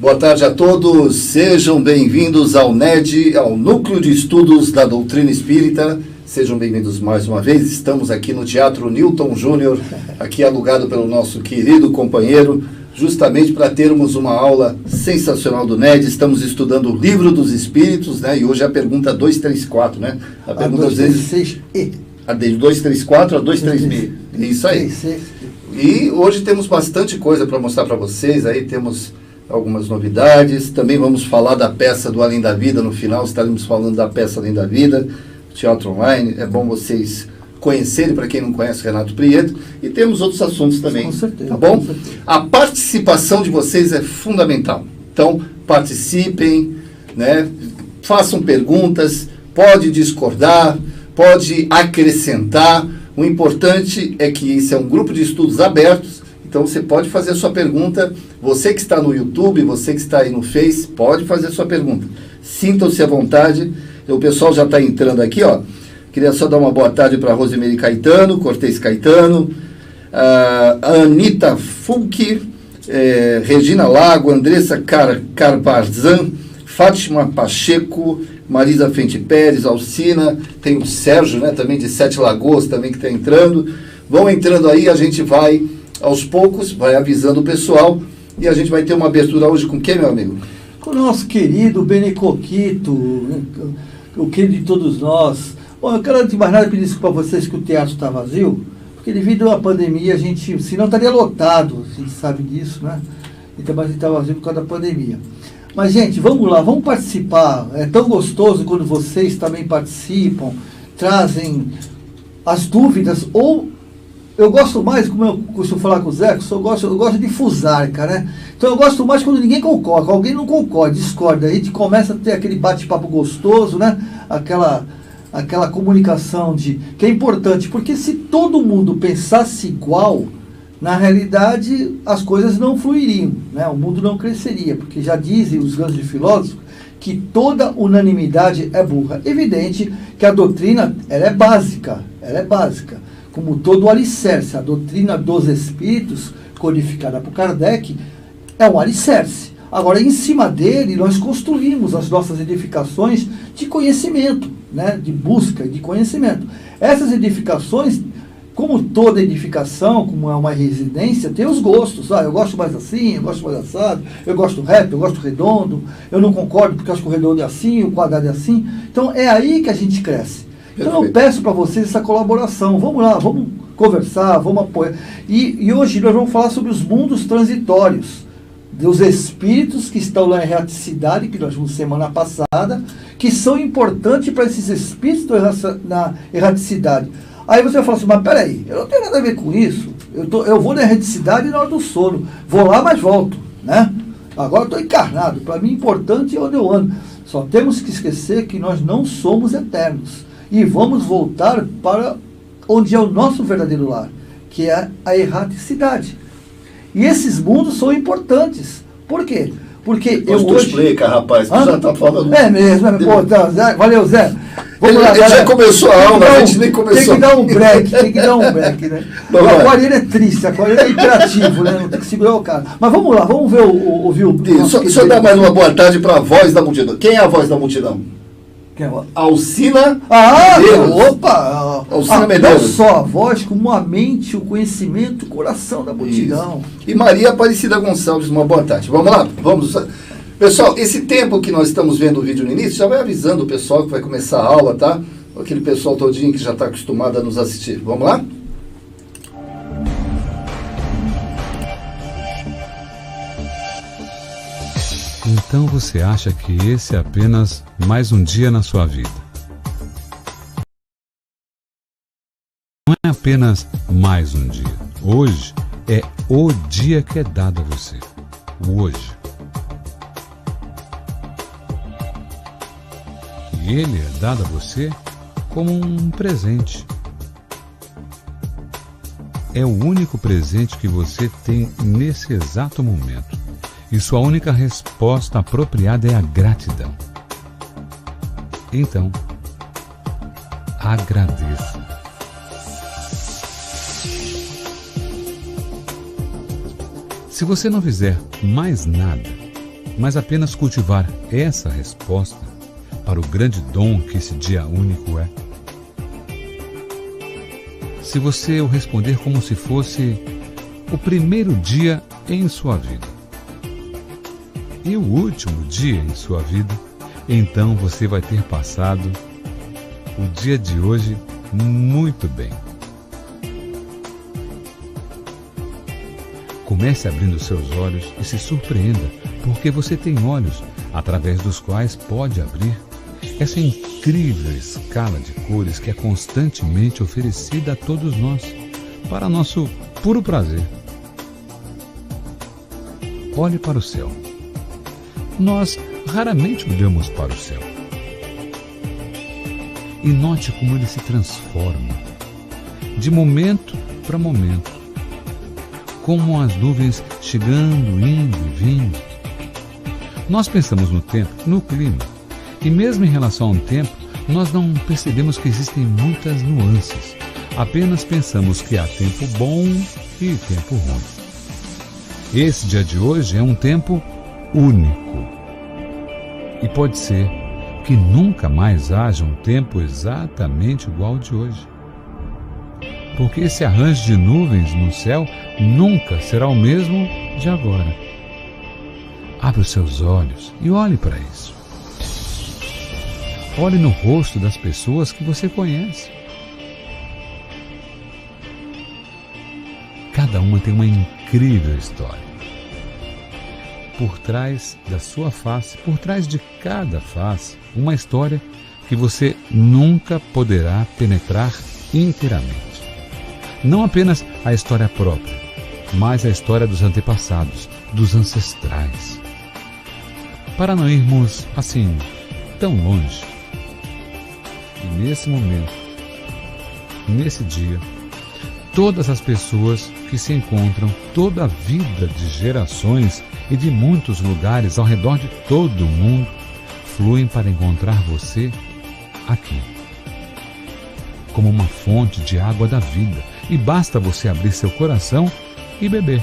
Boa tarde a todos, sejam bem-vindos ao NED, ao Núcleo de Estudos da Doutrina Espírita. Sejam bem-vindos mais uma vez. Estamos aqui no Teatro Newton Júnior, aqui alugado pelo nosso querido companheiro, justamente para termos uma aula sensacional do NED. Estamos estudando o Livro dos Espíritos, né? E hoje é a pergunta 234, né? A pergunta 236E. A de 234 a 236. Isso aí. E hoje temos bastante coisa para mostrar para vocês. Aí temos algumas novidades. Também vamos falar da peça do Além da Vida. No final estaremos falando da peça Além da Vida, teatro online. É bom vocês conhecerem, para quem não conhece, Renato Prieto. E temos outros assuntos também. Com certeza. Tá bom? Certeza. A participação de vocês é fundamental. Então, participem, né? Façam perguntas, pode discordar, pode acrescentar. O importante é que isso é um grupo de estudos abertos. Então, você pode fazer a sua pergunta. Você que está no YouTube, você que está aí no Face, pode fazer a sua pergunta. Sintam-se à vontade. O pessoal já está entrando aqui, ó. Queria só dar uma boa tarde para a Rosemary Caetano, Cortez Caetano, a Anitta Fulk, Regina Lago, Andressa Carparzan, Fátima Pacheco, Marisa Fente Pérez, Alcina, tem o Sérgio, né, também de Sete Lagoas, também que está entrando. Vão entrando aí, a gente vai aos poucos, vai avisando o pessoal, e a gente vai ter uma abertura hoje com quem, meu amigo? Com o nosso querido Benecoquito, o querido de todos nós. Bom, eu quero, antes de mais nada, pedir para vocês que o teatro está vazio, porque devido à pandemia, a gente, senão estaria lotado, a gente sabe disso, né? Então, mas está vazio por causa da pandemia. Mas, gente, vamos lá, vamos participar. É tão gostoso quando vocês também participam, trazem as dúvidas, ou eu gosto mais, como eu costumo falar com o Zé, eu gosto de fusarca, né? Então eu gosto mais quando ninguém concorda, alguém não concorda, discorda, a gente começa a ter aquele bate-papo gostoso, né? Aquela comunicação que é importante, porque se todo mundo pensasse igual, na realidade as coisas não fluiriam, né? O mundo não cresceria, porque já dizem os grandes filósofos que toda unanimidade é burra. Evidente que a doutrina ela é básica, como todo o alicerce. A doutrina dos espíritos, codificada por Kardec, é um alicerce. Agora, em cima dele, nós construímos as nossas edificações de conhecimento, né? De busca de conhecimento. Essas edificações, como toda edificação, como é uma residência, tem os gostos. Eu gosto mais assim, eu gosto mais assado, eu gosto reto, eu gosto redondo, eu não concordo porque acho que o redondo é assim, o quadrado é assim. Então, é aí que a gente cresce. Então eu peço para vocês essa colaboração. Vamos lá, vamos conversar, vamos apoiar. E hoje nós vamos falar sobre os mundos transitórios, dos espíritos que estão lá em erraticidade, que nós vimos semana passada, que são importantes para esses espíritos na erraticidade. Aí você vai falar assim, mas peraí, eu não tenho nada a ver com isso. Eu vou na erraticidade na hora do sono. Vou lá, mas volto, né? Agora eu estou encarnado. Para mim, importante é onde eu ando. Só temos que esquecer que nós não somos eternos. E vamos voltar para onde é o nosso verdadeiro lar, que é a erraticidade. E esses mundos são importantes. Por quê? Porque eu hoje... explica, rapaz, que já está falando... É mesmo, pô, tá, Zé, valeu, Zé. Vamos lá, ele já começou a aula, a gente nem começou. Tem que dar um break, né? O aquarela é triste, o aquarela é imperativo, né? Não tem que segurar o cara. Mas vamos lá, vamos ver ouvir o... Só dar mais uma boa tarde para a voz da multidão. Quem é a voz da multidão? Alcina Medeiros. Opa! Alcina Medeiros. Não só a voz, como a mente, o conhecimento, o coração da multidão. Isso. E Maria Aparecida Gonçalves, uma boa tarde. Vamos lá? Vamos. Pessoal, esse tempo que nós estamos vendo o vídeo no início, já vai avisando o pessoal que vai começar a aula, tá? Aquele pessoal todinho que já está acostumado a nos assistir. Vamos lá? Então você acha que esse é apenas mais um dia na sua vida? Não é apenas mais um dia. Hoje é o dia que é dado a você. O hoje. E ele é dado a você como um presente. É o único presente que você tem nesse exato momento. E sua única resposta apropriada é a gratidão. Então, agradeça. Se você não fizer mais nada, mas apenas cultivar essa resposta para o grande dom que esse dia único é. Se você o responder como se fosse o primeiro dia em sua vida e o último dia em sua vida, então você vai ter passado o dia de hoje muito bem. Comece abrindo seus olhos e se surpreenda, porque você tem olhos através dos quais pode abrir essa incrível escala de cores que é constantemente oferecida a todos nós, para nosso puro prazer. Olhe para o céu. Nós raramente olhamos para o céu. E note como ele se transforma, de momento para momento, como as nuvens chegando, indo e vindo. Nós pensamos no tempo, no clima, e mesmo em relação ao tempo, nós não percebemos que existem muitas nuances. Apenas pensamos que há tempo bom e tempo ruim. Esse dia de hoje é um tempo único. E pode ser que nunca mais haja um tempo exatamente igual ao de hoje. Porque esse arranjo de nuvens no céu nunca será o mesmo de agora. Abra os seus olhos e olhe para isso. Olhe no rosto das pessoas que você conhece. Cada uma tem uma incrível história. Por trás da sua face, por trás de cada face, uma história que você nunca poderá penetrar inteiramente. Não apenas a história própria, mas a história dos antepassados, dos ancestrais. Para não irmos assim tão longe, e nesse momento, nesse dia, todas as pessoas que se encontram, toda a vida de gerações e de muitos lugares ao redor de todo o mundo, fluem para encontrar você aqui, como uma fonte de água da vida, e basta você abrir seu coração e beber.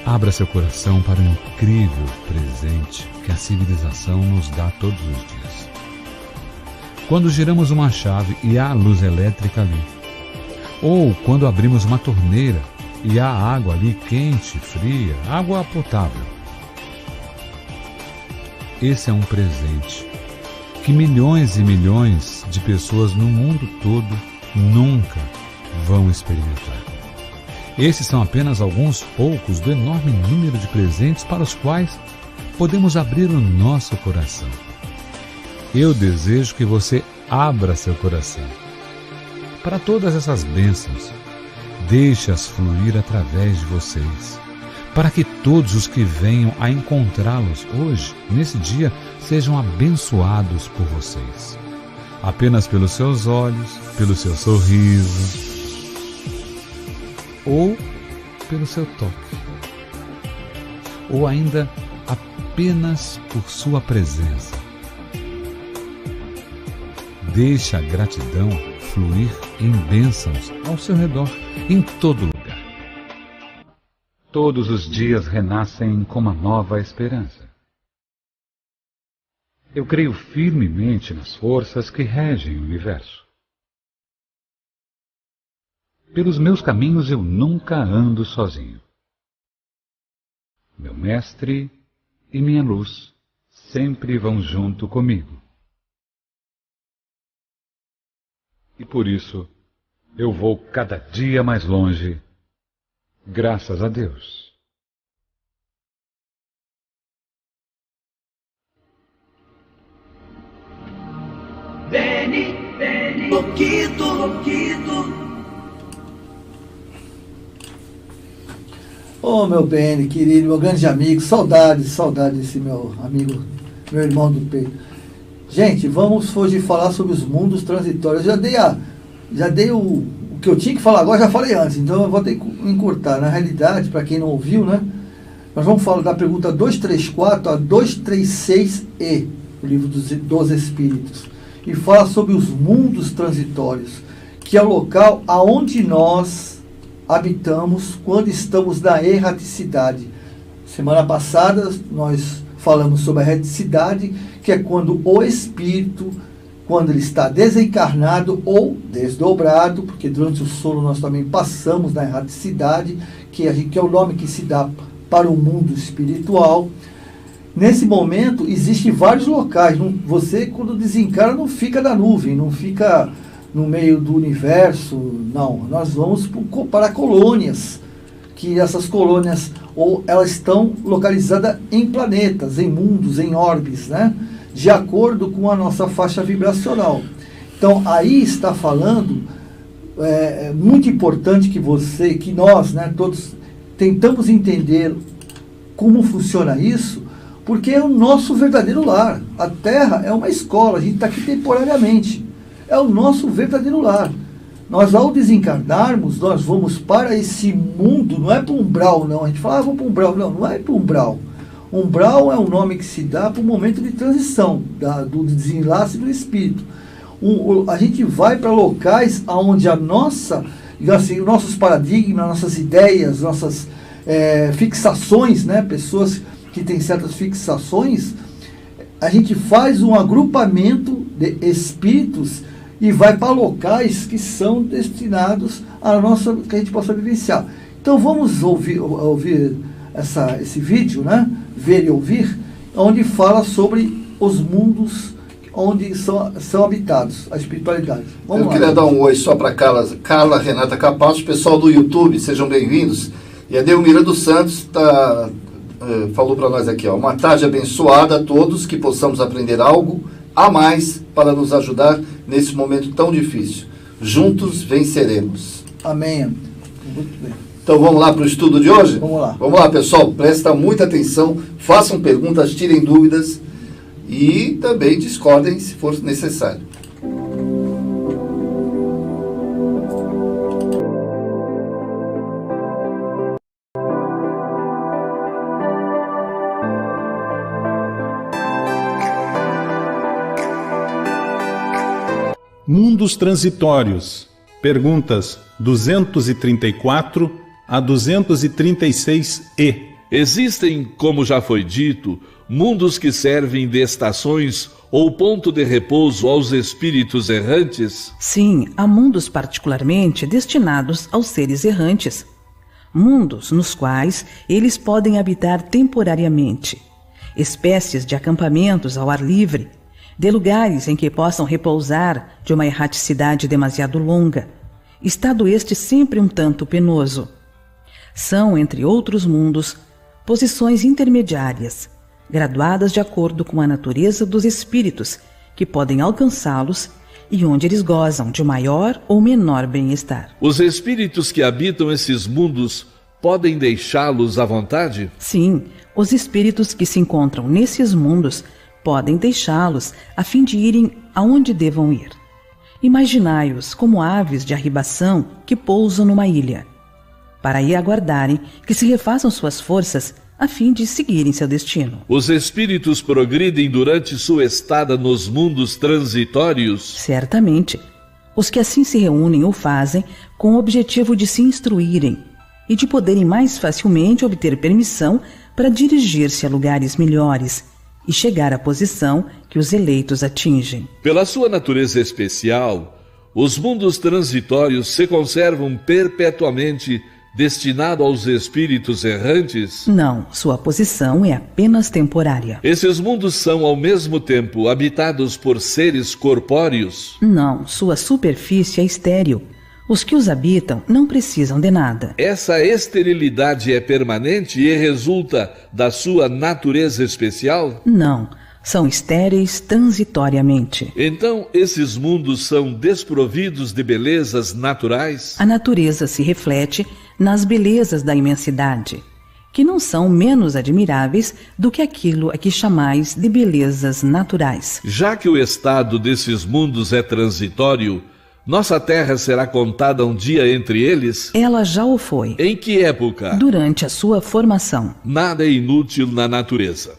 Abra seu coração para o incrível presente que a civilização nos dá todos os dias. Quando giramos uma chave e há luz elétrica ali, ou quando abrimos uma torneira e há água ali quente, fria, água potável. Esse é um presente que milhões e milhões de pessoas no mundo todo nunca vão experimentar. Esses são apenas alguns poucos do enorme número de presentes para os quais podemos abrir o nosso coração. Eu desejo que você abra seu coração para todas essas bênçãos. Deixe-as fluir através de vocês, para que todos os que venham a encontrá-los hoje, nesse dia, sejam abençoados por vocês. Apenas pelos seus olhos, pelo seu sorriso, ou pelo seu toque, ou ainda apenas por sua presença. Deixe a gratidão fluir em bênçãos ao seu redor, em todo lugar. Todos os dias renascem com uma nova esperança. Eu creio firmemente nas forças que regem o universo. Pelos meus caminhos eu nunca ando sozinho. Meu mestre e minha luz sempre vão junto comigo. E por isso, eu vou cada dia mais longe, graças a Deus. Beni, Loquito. Ô, meu Beni, querido, meu grande amigo, saudade desse meu amigo, meu irmão do peito. Gente, vamos hoje falar sobre os mundos transitórios. Eu já dei o que eu tinha que falar agora, já falei antes, então eu vou ter que encurtar. Na realidade, para quem não ouviu, né? Nós vamos falar da pergunta 234 a 236E, o livro dos Espíritos, e fala sobre os mundos transitórios, que é o local aonde nós habitamos quando estamos na erraticidade, Semana passada nós falamos sobre a erraticidade, que é quando o espírito, quando ele está desencarnado ou desdobrado, porque durante o sono nós também passamos na erraticidade, que é o nome que se dá para o mundo espiritual. Nesse momento, existem vários locais. Você, quando desencarna, não fica na nuvem, não fica no meio do universo, não. Nós vamos para colônias, que essas colônias, ou elas estão localizadas em planetas, em mundos, em orbes, né? De acordo com a nossa faixa vibracional. Então, aí está falando, é muito importante que nós, né, todos tentamos entender como funciona isso, porque é o nosso verdadeiro lar. A Terra é uma escola, a gente está aqui temporariamente. É o nosso verdadeiro lar. Nós, ao desencarnarmos, nós vamos para esse mundo, não é para um umbral, não. A gente fala, vamos para um umbral. Não, não é para um umbral. Umbral é um nome que se dá para o momento de transição, do desenlace do espírito. A gente vai para locais onde assim, nossos paradigmas, nossas ideias, nossas fixações, né? Pessoas que têm certas fixações, a gente faz um agrupamento de espíritos e vai para locais que são destinados que a gente possa vivenciar. Então vamos ouvir esse vídeo, né? Ver e ouvir, onde fala sobre os mundos onde são habitados, a espiritualidade. Vamos lá. Queria dar um oi só para Carla Renata Capasso, pessoal do YouTube, sejam bem-vindos. E a Delmira dos Santos falou para nós aqui, uma tarde abençoada a todos, que possamos aprender algo a mais para nos ajudar nesse momento tão difícil. Juntos venceremos. Amém. Muito bem. Então vamos lá para o estudo de hoje? Vamos lá. Vamos lá, pessoal. Prestem muita atenção, façam perguntas, tirem dúvidas e também discordem se for necessário. Mundos transitórios. Perguntas 234 a 236e. Existem, como já foi dito, mundos que servem de estações ou ponto de repouso aos espíritos errantes? Sim, há mundos particularmente destinados aos seres errantes. Mundos nos quais eles podem habitar temporariamente. Espécies de acampamentos ao ar livre, de lugares em que possam repousar de uma erraticidade demasiado longa, estado este sempre um tanto penoso. São, entre outros mundos, posições intermediárias, graduadas de acordo com a natureza dos espíritos, que podem alcançá-los e onde eles gozam de maior ou menor bem-estar. Os espíritos que habitam esses mundos podem deixá-los à vontade? Sim, os espíritos que se encontram nesses mundos podem deixá-los a fim de irem aonde devam ir. Imaginai-os como aves de arribação que pousam numa ilha, para aí aguardarem que se refaçam suas forças a fim de seguirem seu destino. Os espíritos progridem durante sua estada nos mundos transitórios? Certamente. Os que assim se reúnem o fazem com o objetivo de se instruírem e de poderem mais facilmente obter permissão para dirigir-se a lugares melhores e chegar à posição que os eleitos atingem. Pela sua natureza especial, os mundos transitórios se conservam perpetuamente destinados aos espíritos errantes? Não, sua posição é apenas temporária. Esses mundos são ao mesmo tempo habitados por seres corpóreos? Não, sua superfície é estéril. Os que os habitam não precisam de nada. Essa esterilidade é permanente e resulta da sua natureza especial? Não, são estéreis transitoriamente. Então, esses mundos são desprovidos de belezas naturais? A natureza se reflete nas belezas da imensidade, que não são menos admiráveis do que aquilo a que chamais de belezas naturais. Já que o estado desses mundos é transitório, nossa Terra será contada um dia entre eles? Ela já o foi. Em que época? Durante a sua formação. Nada é inútil na natureza.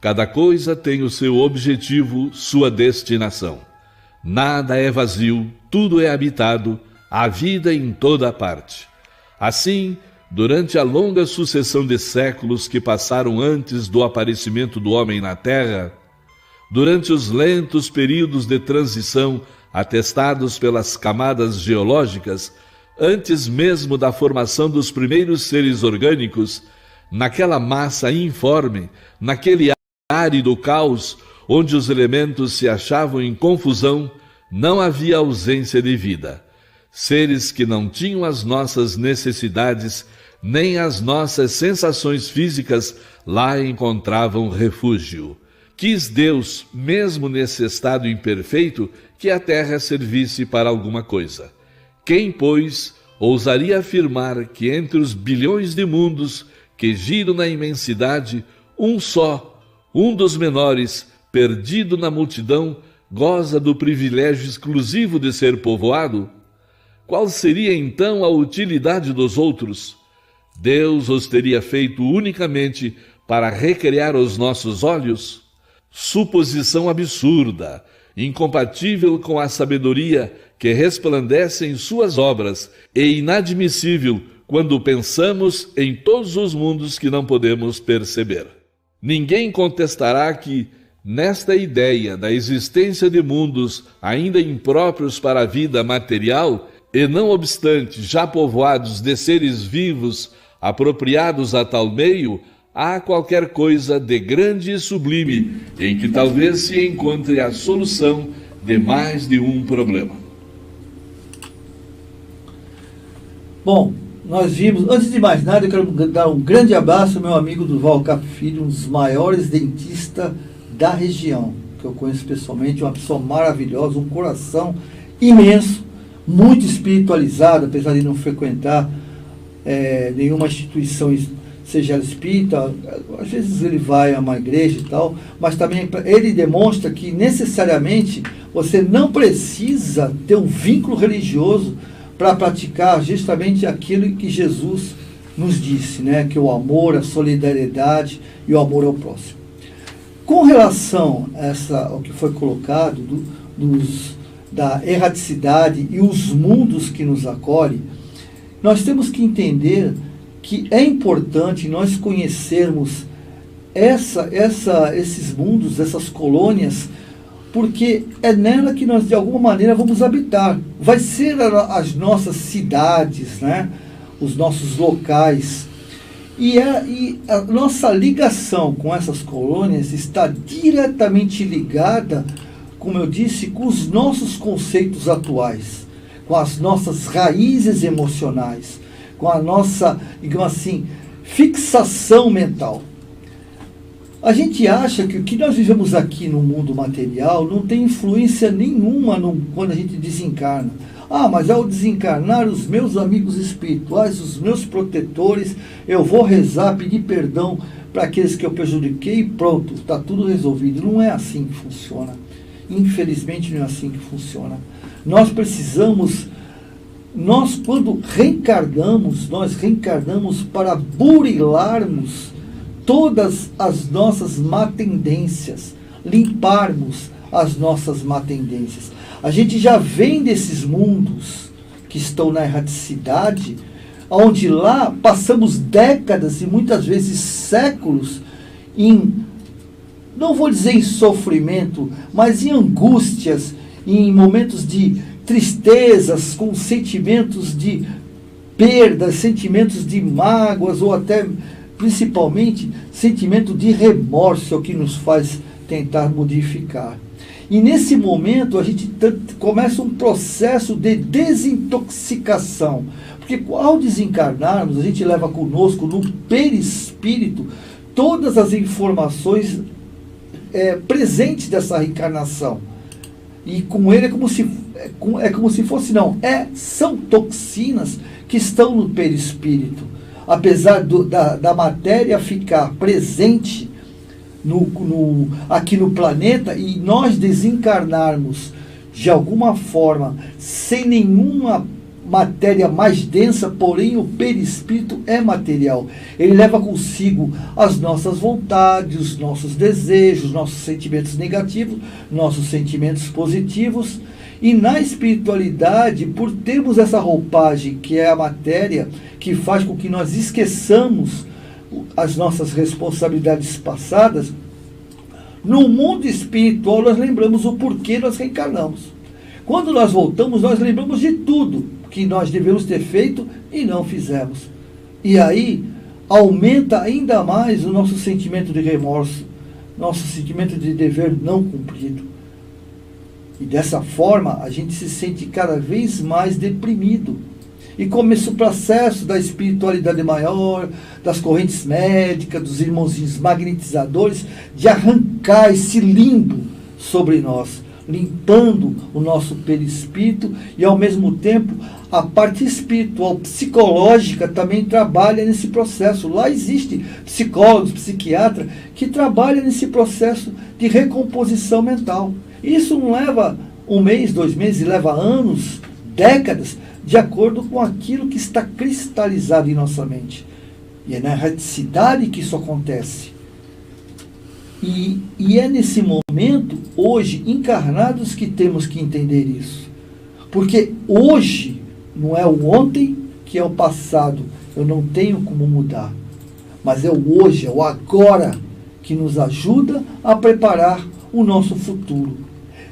Cada coisa tem o seu objetivo, sua destinação. Nada é vazio, tudo é habitado, há vida em toda parte. Assim, durante a longa sucessão de séculos que passaram antes do aparecimento do homem na Terra, durante os lentos períodos de transição atestados pelas camadas geológicas, antes mesmo da formação dos primeiros seres orgânicos, naquela massa informe, naquele árido caos, onde os elementos se achavam em confusão, não havia ausência de vida. Seres que não tinham as nossas necessidades, nem as nossas sensações físicas, lá encontravam refúgio. Quis Deus, mesmo nesse estado imperfeito, que a Terra servisse para alguma coisa. Quem, pois, ousaria afirmar que entre os bilhões de mundos que giram na imensidade, um só, um dos menores, perdido na multidão, goza do privilégio exclusivo de ser povoado? Qual seria então a utilidade dos outros? Deus os teria feito unicamente para recriar os nossos olhos? Suposição absurda, incompatível com a sabedoria que resplandece em suas obras e inadmissível quando pensamos em todos os mundos que não podemos perceber. Ninguém contestará que, nesta ideia da existência de mundos ainda impróprios para a vida material, e não obstante já povoados de seres vivos apropriados a tal meio, há qualquer coisa de grande e sublime em que talvez se encontre a solução de mais de um problema. Bom, nós vimos, antes de mais nada, eu quero dar um grande abraço ao meu amigo Durval Cap Filho, um dos maiores dentistas da região, que eu conheço pessoalmente, uma pessoa maravilhosa, um coração imenso, muito espiritualizado, apesar de não frequentar nenhuma instituição, seja ela espírita, às vezes ele vai a uma igreja e tal, mas também ele demonstra que necessariamente você não precisa ter um vínculo religioso para praticar justamente aquilo que Jesus nos disse, né? Que o amor, a solidariedade e o amor ao próximo. Com relação ao que foi colocado da erraticidade e os mundos que nos acolhem, nós temos que entender que é importante nós conhecermos esses mundos, essas colônias, porque é nela que nós de alguma maneira vamos habitar. Vai ser as nossas cidades, né? Os nossos locais. E a nossa ligação com essas colônias está diretamente ligada, como eu disse, com os nossos conceitos atuais, com as nossas raízes emocionais, com a nossa, digamos assim, fixação mental. A gente acha que o que nós vivemos aqui no mundo material não tem influência nenhuma quando a gente desencarna. Ah, mas ao desencarnar, os meus amigos espirituais, os meus protetores, eu vou rezar, pedir perdão para aqueles que eu prejudiquei e pronto, está tudo resolvido. Não é assim que funciona. Infelizmente não é assim que funciona. Nós precisamos, quando reencarnamos, nós reencarnamos para burilarmos todas as nossas má tendências, limparmos as nossas má tendências. A gente já vem desses mundos que estão na erraticidade, onde lá passamos décadas e muitas vezes séculos não vou dizer em sofrimento, mas em angústias, em momentos de tristezas, com sentimentos de perdas, sentimentos de mágoas ou até principalmente sentimento de remorso é o que nos faz tentar modificar. E nesse momento a gente começa um processo de desintoxicação, porque ao desencarnarmos a gente leva conosco no perispírito todas as informações presentes dessa reencarnação. E com ele são toxinas que estão no perispírito. Apesar da matéria ficar presente aqui no planeta e nós desencarnarmos de alguma forma sem nenhuma matéria mais densa, porém o perispírito é material. Ele leva consigo as nossas vontades, os nossos desejos, nossos sentimentos negativos, nossos sentimentos positivos, E na espiritualidade, por termos essa roupagem que é a matéria, que faz com que nós esqueçamos as nossas responsabilidades passadas, no mundo espiritual nós lembramos o porquê nós reencarnamos. Quando nós voltamos, nós lembramos de tudo que nós devemos ter feito e não fizemos. E aí aumenta ainda mais o nosso sentimento de remorso, nosso sentimento de dever não cumprido. E dessa forma a gente se sente cada vez mais deprimido. E começa o processo da espiritualidade maior, das correntes médicas, dos irmãozinhos magnetizadores, de arrancar esse limbo sobre nós, limpando o nosso perispírito, e ao mesmo tempo a parte espiritual, psicológica também trabalha nesse processo. Lá existe psicólogos, psiquiatras que trabalham nesse processo de recomposição mental. Isso não leva um mês, 2 meses, leva anos, décadas, de acordo com aquilo que está cristalizado em nossa mente. E é na erraticidade que isso acontece. E é nesse momento, hoje, encarnados, que temos que entender isso. Porque hoje não é o ontem que é o passado. Eu não tenho como mudar. Mas é o hoje, é o agora que nos ajuda a preparar o nosso futuro.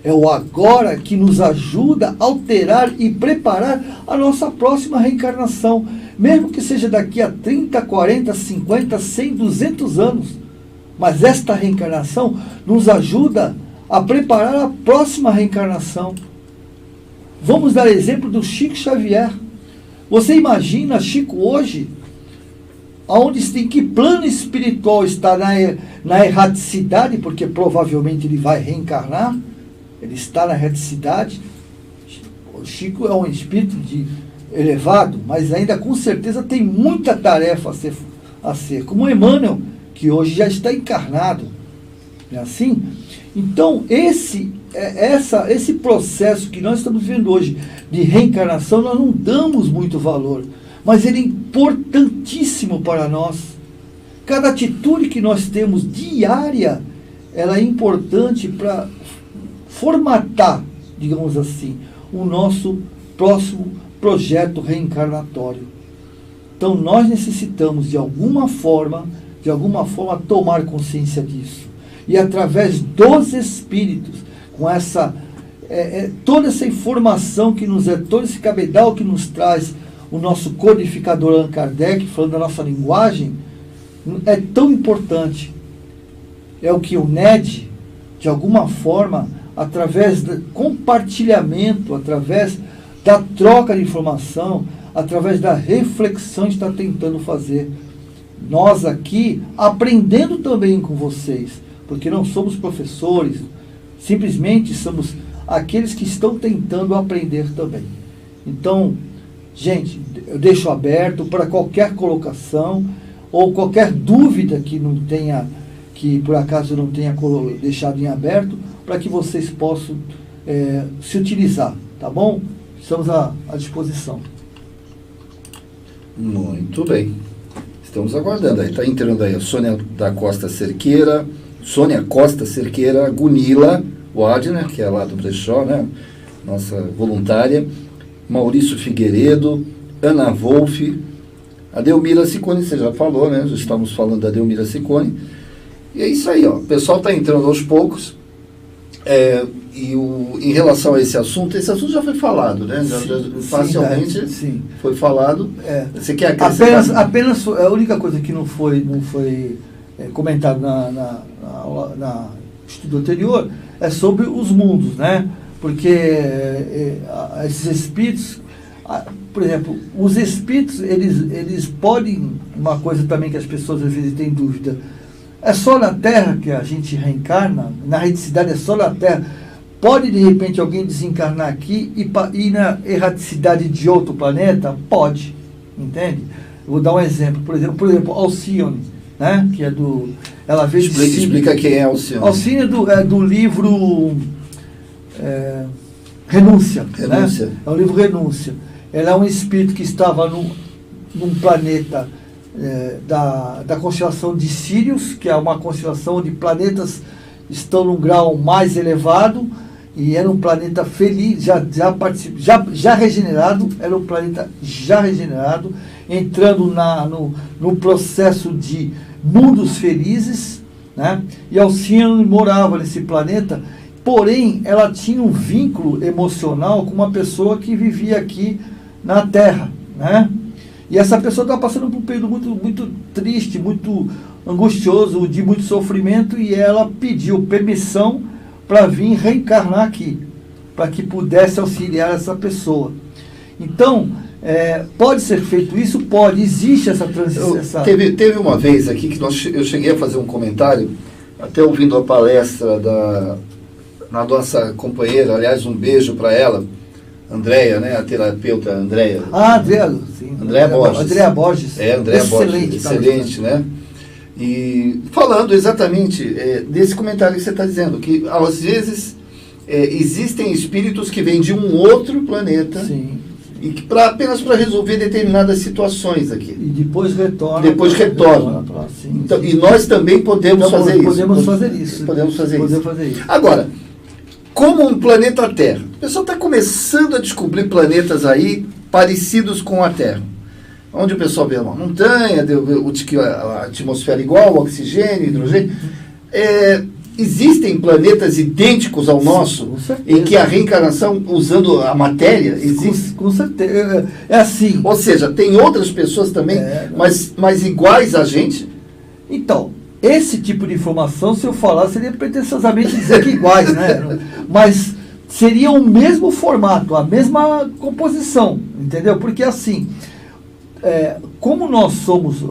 É o agora que nos ajuda a alterar e preparar a nossa próxima reencarnação. Mesmo que seja daqui a 30, 40, 50, 100, 200 anos. Mas esta reencarnação nos ajuda a preparar a próxima reencarnação. Vamos dar exemplo do Chico Xavier. Você imagina Chico hoje, em que plano espiritual está na erraticidade, porque provavelmente ele vai reencarnar. Ele está na erraticidade. O Chico é um espírito elevado, mas ainda com certeza tem muita tarefa a ser. Como Emmanuel, que hoje já está encarnado. Não é assim? Então, esse processo que nós estamos vivendo hoje de reencarnação, nós não damos muito valor. Mas ele é importantíssimo para nós. Cada atitude que nós temos diária, ela é importante para formatar, digamos assim, o nosso próximo projeto reencarnatório. Então nós necessitamos de alguma forma tomar consciência disso. E através dos espíritos, com toda essa informação que nos todo esse cabedal que nos traz o nosso codificador Allan Kardec, falando da nossa linguagem, é tão importante. É o que o NED, de alguma forma, através do compartilhamento, através da troca de informação, através da reflexão, está tentando fazer. Nós aqui, aprendendo também com vocês, porque não somos professores, simplesmente somos aqueles que estão tentando aprender também. Então, gente, eu deixo aberto para qualquer colocação ou qualquer dúvida que por acaso não tenha deixado em aberto, para que vocês possam se utilizar, tá bom? Estamos à disposição. Muito bem. Estamos aguardando. Está entrando aí a Sônia Costa Cerqueira, Gunila Wadner, que é lá do Brechó, né? Nossa voluntária, Maurício Figueiredo, Ana Wolff, a Delmira Ciccone, você já falou, né? Já estamos falando da Delmira Ciccone. E é isso aí, ó. O pessoal está entrando aos poucos. Em relação a esse assunto já foi falado, né? Facilmente sim. Foi falado. Você quer acrescentar? Apenas a única coisa que não foi comentado na estudo anterior é sobre os mundos, né? Porque esses espíritos, por exemplo, os espíritos, eles podem, uma coisa também que as pessoas às vezes têm dúvida, é só na Terra que a gente reencarna? Na erraticidade é só na Terra? Pode, de repente, alguém desencarnar aqui e ir na erraticidade de outro planeta? Pode, entende? Eu vou dar um exemplo. Por exemplo, Alcione, né? Que é do... Ela veio explica quem é Alcione. Alcione é do livro Renúncia. Né? É o livro Renúncia. Ela é um espírito que estava num planeta da constelação de Sírius, que é uma constelação onde planetas estão num grau mais elevado, e era um planeta feliz, já regenerado, era um planeta já regenerado, entrando no processo de mundos felizes, né? E Alcione morava nesse planeta, porém ela tinha um vínculo emocional com uma pessoa que vivia aqui na Terra, né? E essa pessoa estava passando por um período muito triste, muito angustioso, de muito sofrimento, e ela pediu permissão para vir reencarnar aqui, para que pudesse auxiliar essa pessoa. Então, pode ser feito isso? Pode, existe essa transição. Teve uma vez aqui que eu cheguei a fazer um comentário, até ouvindo a palestra da nossa companheira, aliás, um beijo para ela, Andréia, né, a terapeuta Andréia. Andréia, sim. Andréia Borges. Andréia Borges. Andréia Borges, excelente, né? E falando exatamente desse comentário que você está dizendo, que às vezes existem espíritos que vêm de um outro planeta, sim, e que apenas para resolver determinadas situações aqui. E depois retorna. Então, e nós também podemos fazer isso. Podemos fazer isso. Agora, como um planeta Terra, o pessoal está começando a descobrir planetas aí parecidos com a Terra, onde o pessoal vê uma montanha, a atmosfera igual, oxigênio, hidrogênio. Existem planetas idênticos ao nosso, em que a reencarnação, usando a matéria, existe? Com certeza. É assim. Ou seja, tem outras pessoas também, mas iguais a gente? Então, esse tipo de informação, se eu falar, seria pretensiosamente dizer que iguais, né? Mas seria o mesmo formato, a mesma composição, entendeu? Porque assim, como nós somos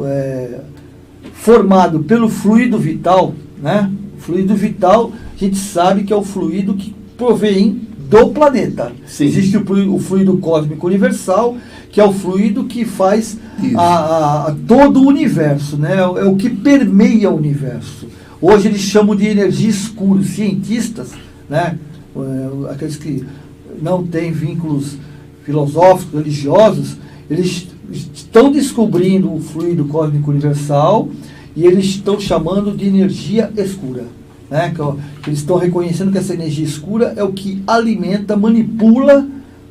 formados pelo fluido vital, né? Fluido vital, a gente sabe que é o fluido que provém do planeta. Sim. Existe o fluido cósmico universal, que é o fluido que faz todo o universo, né? É o que permeia o universo. Hoje eles chamam de energia escura. Os cientistas, né? Aqueles que não têm vínculos filosóficos, religiosos, eles estão descobrindo o fluido cósmico universal e eles estão chamando de energia escura, né? Que eles estão reconhecendo que essa energia escura é o que alimenta, manipula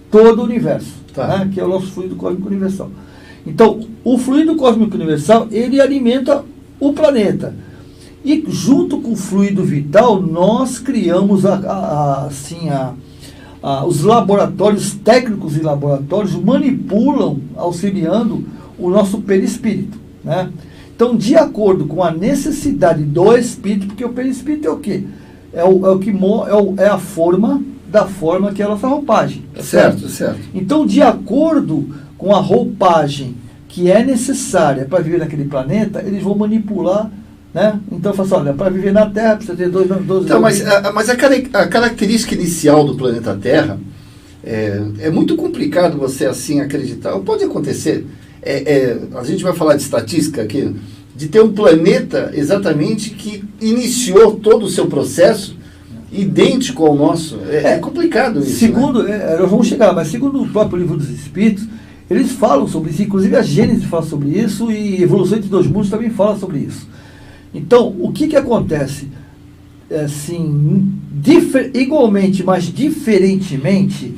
todo o universo, né? Que é o nosso fluido cósmico universal. Então, o fluido cósmico universal, ele alimenta o planeta. E junto com o fluido vital, nós criamos os laboratórios, técnicos e laboratórios manipulam, auxiliando o nosso perispírito, né? Então, de acordo com a necessidade do espírito, porque o perispírito é o quê? É a forma da forma que é a nossa roupagem. Certo. Então, de acordo com a roupagem que é necessária para viver naquele planeta, eles vão manipular, né? Então, eu falo assim, olha, para viver na Terra precisa ter 12 então, mas a característica inicial do planeta Terra é muito complicado você assim acreditar. Pode acontecer, a gente vai falar de estatística aqui, de ter um planeta exatamente que iniciou todo o seu processo idêntico ao nosso. É complicado isso. Segundo, nós vamos chegar lá, mas segundo o próprio Livro dos Espíritos, eles falam sobre isso, inclusive a Gênesis fala sobre isso e Evolução entre Dois Mundos também fala sobre isso. Então, o que acontece? Assim, igualmente, mas diferentemente,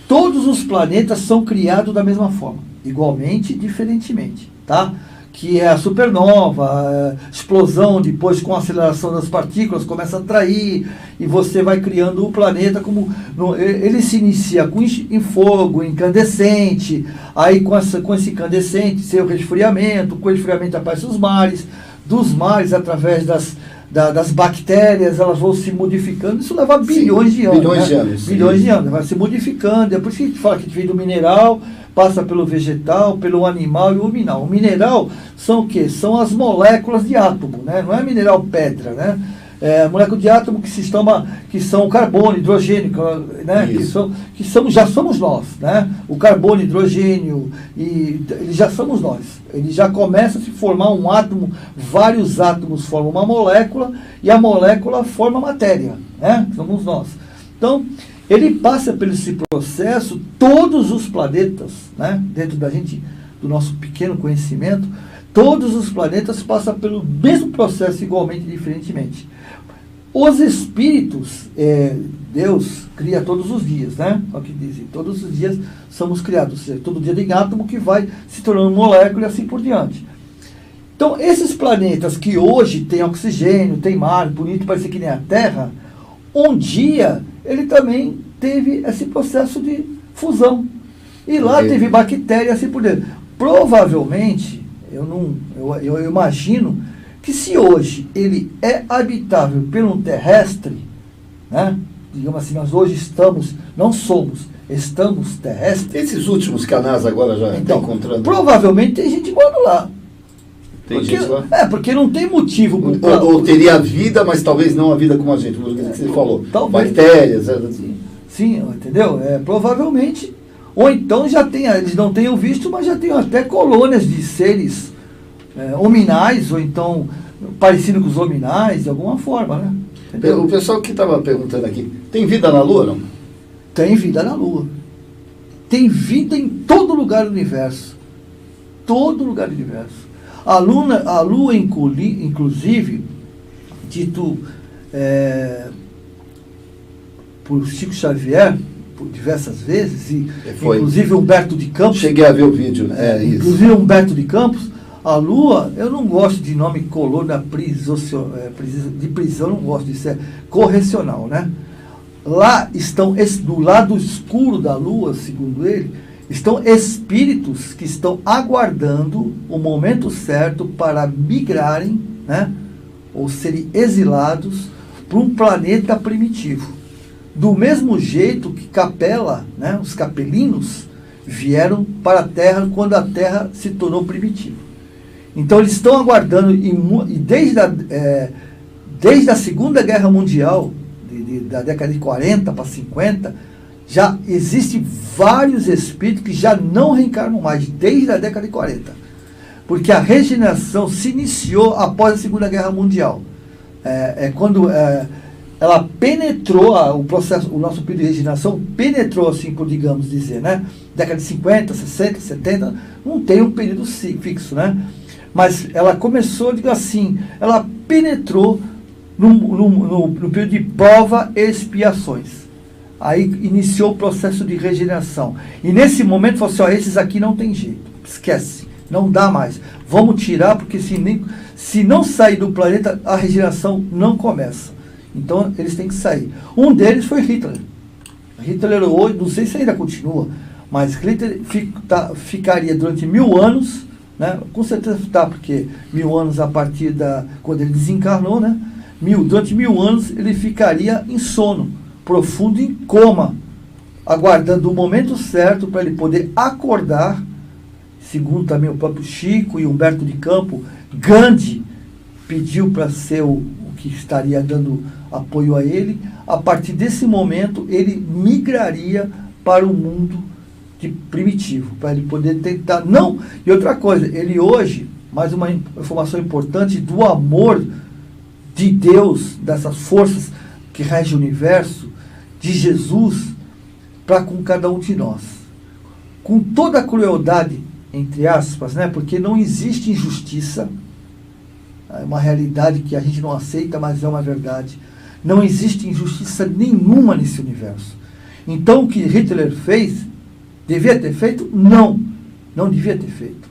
todos os planetas são criados da mesma forma. Igualmente, diferentemente, tá? Que é a supernova, a explosão, depois com a aceleração das partículas, começa a atrair, e você vai criando o planeta como... ele se inicia em fogo, incandescente, aí com esse incandescente, seu resfriamento, com o resfriamento aparecem os mares, dos mares, através das bactérias, elas vão se modificando, isso leva bilhões de anos. Bilhões de anos, vai se modificando, é por isso que a gente fala que vem do mineral, passa pelo vegetal, pelo animal e o mineral. O mineral são o quê? São as moléculas de átomo, né? Não é mineral pedra, né? Moléculas de átomo que são o carbono, hidrogênio, né? Já somos nós, né? O carbono, hidrogênio, eles já somos nós. Ele já começa a se formar um átomo, vários átomos formam uma molécula e a molécula forma matéria, né? Somos nós. Então, ele passa por esse processo, todos os planetas, né? Dentro do nosso pequeno conhecimento, todos os planetas passam pelo mesmo processo igualmente, diferentemente. Os espíritos, Deus cria todos os dias, né? É o que dizem, todos os dias somos criados, ou seja, todo dia tem átomo que vai se tornando molécula e assim por diante. Então, esses planetas que hoje tem oxigênio, tem mar, bonito, parece que nem a Terra, um dia ele também teve esse processo de fusão. E lá teve bactéria e assim por diante. Provavelmente, eu imagino que se hoje ele é habitável pelo terrestre, né? Digamos assim, nós hoje estamos terrestres. Esses últimos canais agora já estão encontrando. Provavelmente tem gente morando lá. Tem gente lá? Porque não tem motivo. Ou teria vida, mas talvez não a vida como a gente, como você falou. Talvez. Bactérias. Sim, entendeu? Provavelmente. Ou então eles não tenham visto, mas já tem até colônias de seres hominais, ou então parecido com os hominais, de alguma forma, né? Entendeu? O pessoal que estava perguntando aqui, tem vida na Lua, não? Tem vida na Lua. Tem vida em todo lugar do universo. Todo lugar do universo. A Lua, inclusive, dito por Chico Xavier, por diversas vezes, e inclusive Humberto de Campos. Cheguei a ver o vídeo, inclusive Humberto de Campos, a Lua, eu não gosto de nome colônia de prisão, não gosto disso, é correcional, né? Lá estão, do lado escuro da Lua, segundo ele, estão espíritos que estão aguardando o momento certo para migrarem, né? Ou serem exilados para um planeta primitivo. Do mesmo jeito que Capela, né, os capelinos, vieram para a Terra quando a Terra se tornou primitiva. Então eles estão aguardando, e desde a Segunda Guerra Mundial, da década de 40 para 50, já existem vários espíritos que já não reencarnam mais, desde a década de 40. Porque a regeneração se iniciou após a Segunda Guerra Mundial. Quando ela penetrou, o nosso período de regeneração penetrou, assim, por digamos dizer, né? Década de 50, 60, 70, não tem um período fixo, né? Mas ela começou, digo assim, ela penetrou no período de prova e expiações. Aí iniciou o processo de regeneração. E nesse momento falou assim, esses aqui não tem jeito, esquece, não dá mais. Vamos tirar, porque se não sair do planeta, a regeneração não começa. Então eles têm que sair. Um deles foi Hitler. Hitler hoje, não sei se ainda continua, mas Hitler ficaria durante 1000 anos, né? Com certeza está, porque 1000 anos a partir quando ele desencarnou, né? Durante 1000 anos ele ficaria em sono profundo, em coma, aguardando o momento certo para ele poder acordar, segundo também o próprio Chico e Humberto de Campos. Gandhi pediu para ser o que estaria dando apoio a ele. A partir desse momento ele migraria para o mundo primitivo, para ele poder tentar, não, e outra coisa, ele hoje, mais uma informação importante do amor de Deus, dessas forças que regem o universo, de Jesus, para com cada um de nós. Com toda a crueldade, entre aspas, né? Porque não existe injustiça, é uma realidade que a gente não aceita, mas é uma verdade. Não existe injustiça nenhuma nesse universo. Então o que Hitler fez, devia ter feito? Não, não devia ter feito.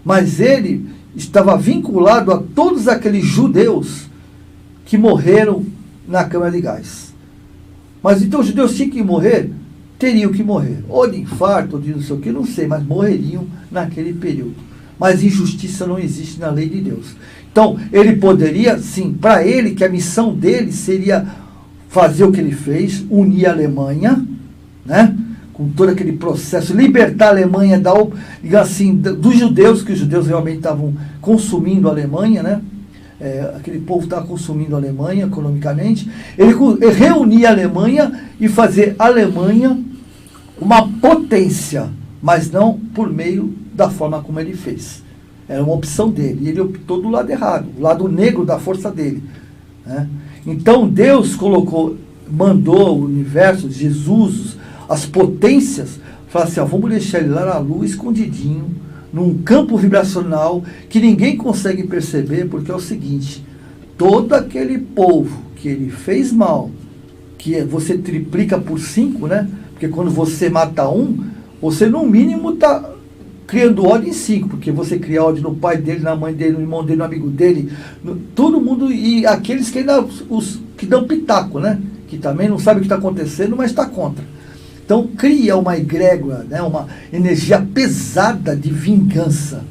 Mas ele estava vinculado a todos aqueles judeus que morreram na câmara de gás. Mas então os judeus tinham que morrer? Teriam que morrer. Ou de infarto, ou de não sei o que, não sei, mas morreriam naquele período. Mas injustiça não existe na lei de Deus. Então, ele poderia, sim, para ele, que a missão dele seria fazer o que ele fez, unir a Alemanha, né? Com todo aquele processo, libertar a Alemanha assim, dos judeus, que os judeus realmente estavam consumindo a Alemanha, né? Aquele povo estava consumindo a Alemanha economicamente. Ele reunir a Alemanha e fazer a Alemanha uma potência, mas não por meio da forma como ele fez. Era uma opção dele, e ele optou do lado errado, o lado negro da força dele, né? Então Deus mandou o universo, Jesus, as potências, falar assim, vamos deixar ele lá na lua, escondidinho, num campo vibracional que ninguém consegue perceber, porque é o seguinte, todo aquele povo que ele fez mal, que você triplica por 5, né? Porque quando você mata um, você no mínimo está criando ódio em 5, porque você cria ódio no pai dele, na mãe dele, no irmão dele, no amigo dele, todo mundo, e aqueles que ainda, os que dão pitaco, né? Que também não sabe o que está acontecendo, mas está contra. Então cria uma egrégora, né? Uma energia pesada de vingança.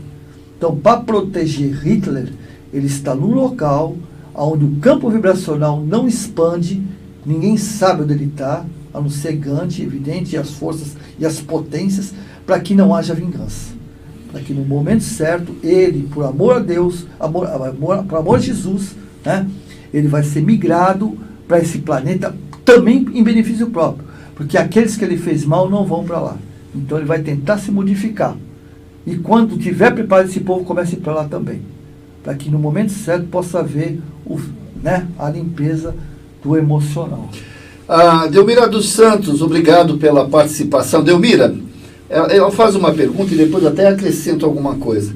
Então, para proteger Hitler, ele está num local onde o campo vibracional não expande, ninguém sabe onde ele está, a não ser Gandhi, evidente, e as forças e as potências, para que não haja vingança. Para que no momento certo, ele, por amor a Deus, por amor a Jesus, né, ele vai ser migrado para esse planeta, também em benefício próprio. Porque aqueles que ele fez mal não vão para lá. Então ele vai tentar se modificar. E quando tiver preparado, esse povo comece a ir para lá também. Para que no momento certo possa haver a limpeza do emocional. Delmira dos Santos, obrigado pela participação. Delmira, ela faz uma pergunta e depois até acrescento alguma coisa.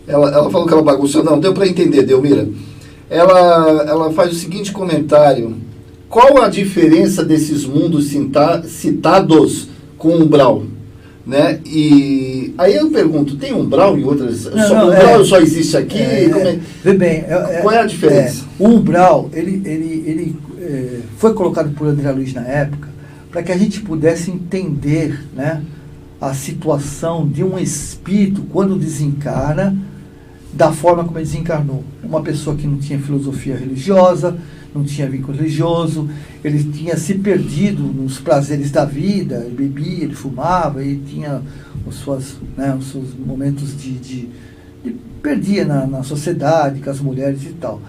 Ela falou que ela bagunçou. Não, deu para entender, Delmira. Ela faz o seguinte comentário. Qual a diferença desses mundos citados com umbral? Né? E aí eu pergunto, tem umbral em outras? Umbral só existe aqui? Vê bem, qual é a diferença? O umbral, ele foi colocado por André Luiz na época para que a gente pudesse entender, né, a situação de um espírito quando desencarna, da forma como ele desencarnou. Uma pessoa que não tinha filosofia religiosa, não tinha vínculo religioso, ele tinha se perdido nos prazeres da vida, ele bebia, ele fumava, ele tinha os seus momentos de perdia na sociedade, com as mulheres e tal.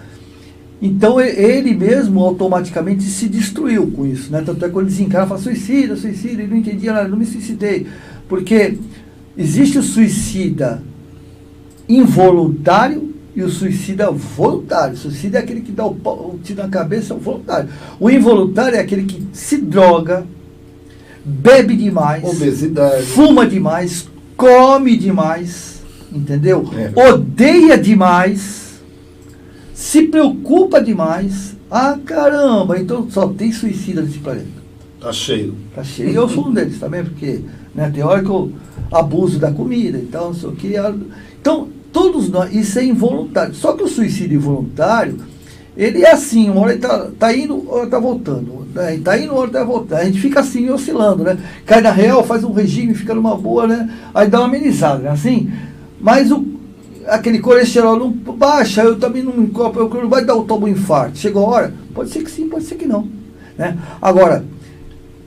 Então ele mesmo automaticamente se destruiu com isso, né? Tanto é que quando ele desencarna, fala suicida, ele não entendia nada, não me suicidei. Porque existe o suicida involuntário e o suicida voluntário. O suicida é aquele que dá o tiro na cabeça, é o voluntário. O involuntário é aquele que se droga, bebe demais, obesidade, fuma demais, come demais, entendeu? Odeia demais, se preocupa demais. Caramba, então só tem suicida nesse planeta. Tá cheio. Tá cheio. E eu sou um deles também, porque, né, tem hora que eu abuso da comida e tal, não sei o que. Então, todos nós, isso é involuntário. Só que o suicídio involuntário, ele é assim, uma hora ele tá indo, uma hora tá voltando. Né? Tá indo, uma hora tá voltando. A gente fica assim, oscilando, né? Cai na real, faz um regime, fica numa boa, né? Aí dá uma amenizada, né? Assim. Mas aquele colesterol não baixa, eu também não vai dar um infarto. Chegou a hora? Pode ser que sim, pode ser que não. Né? Agora,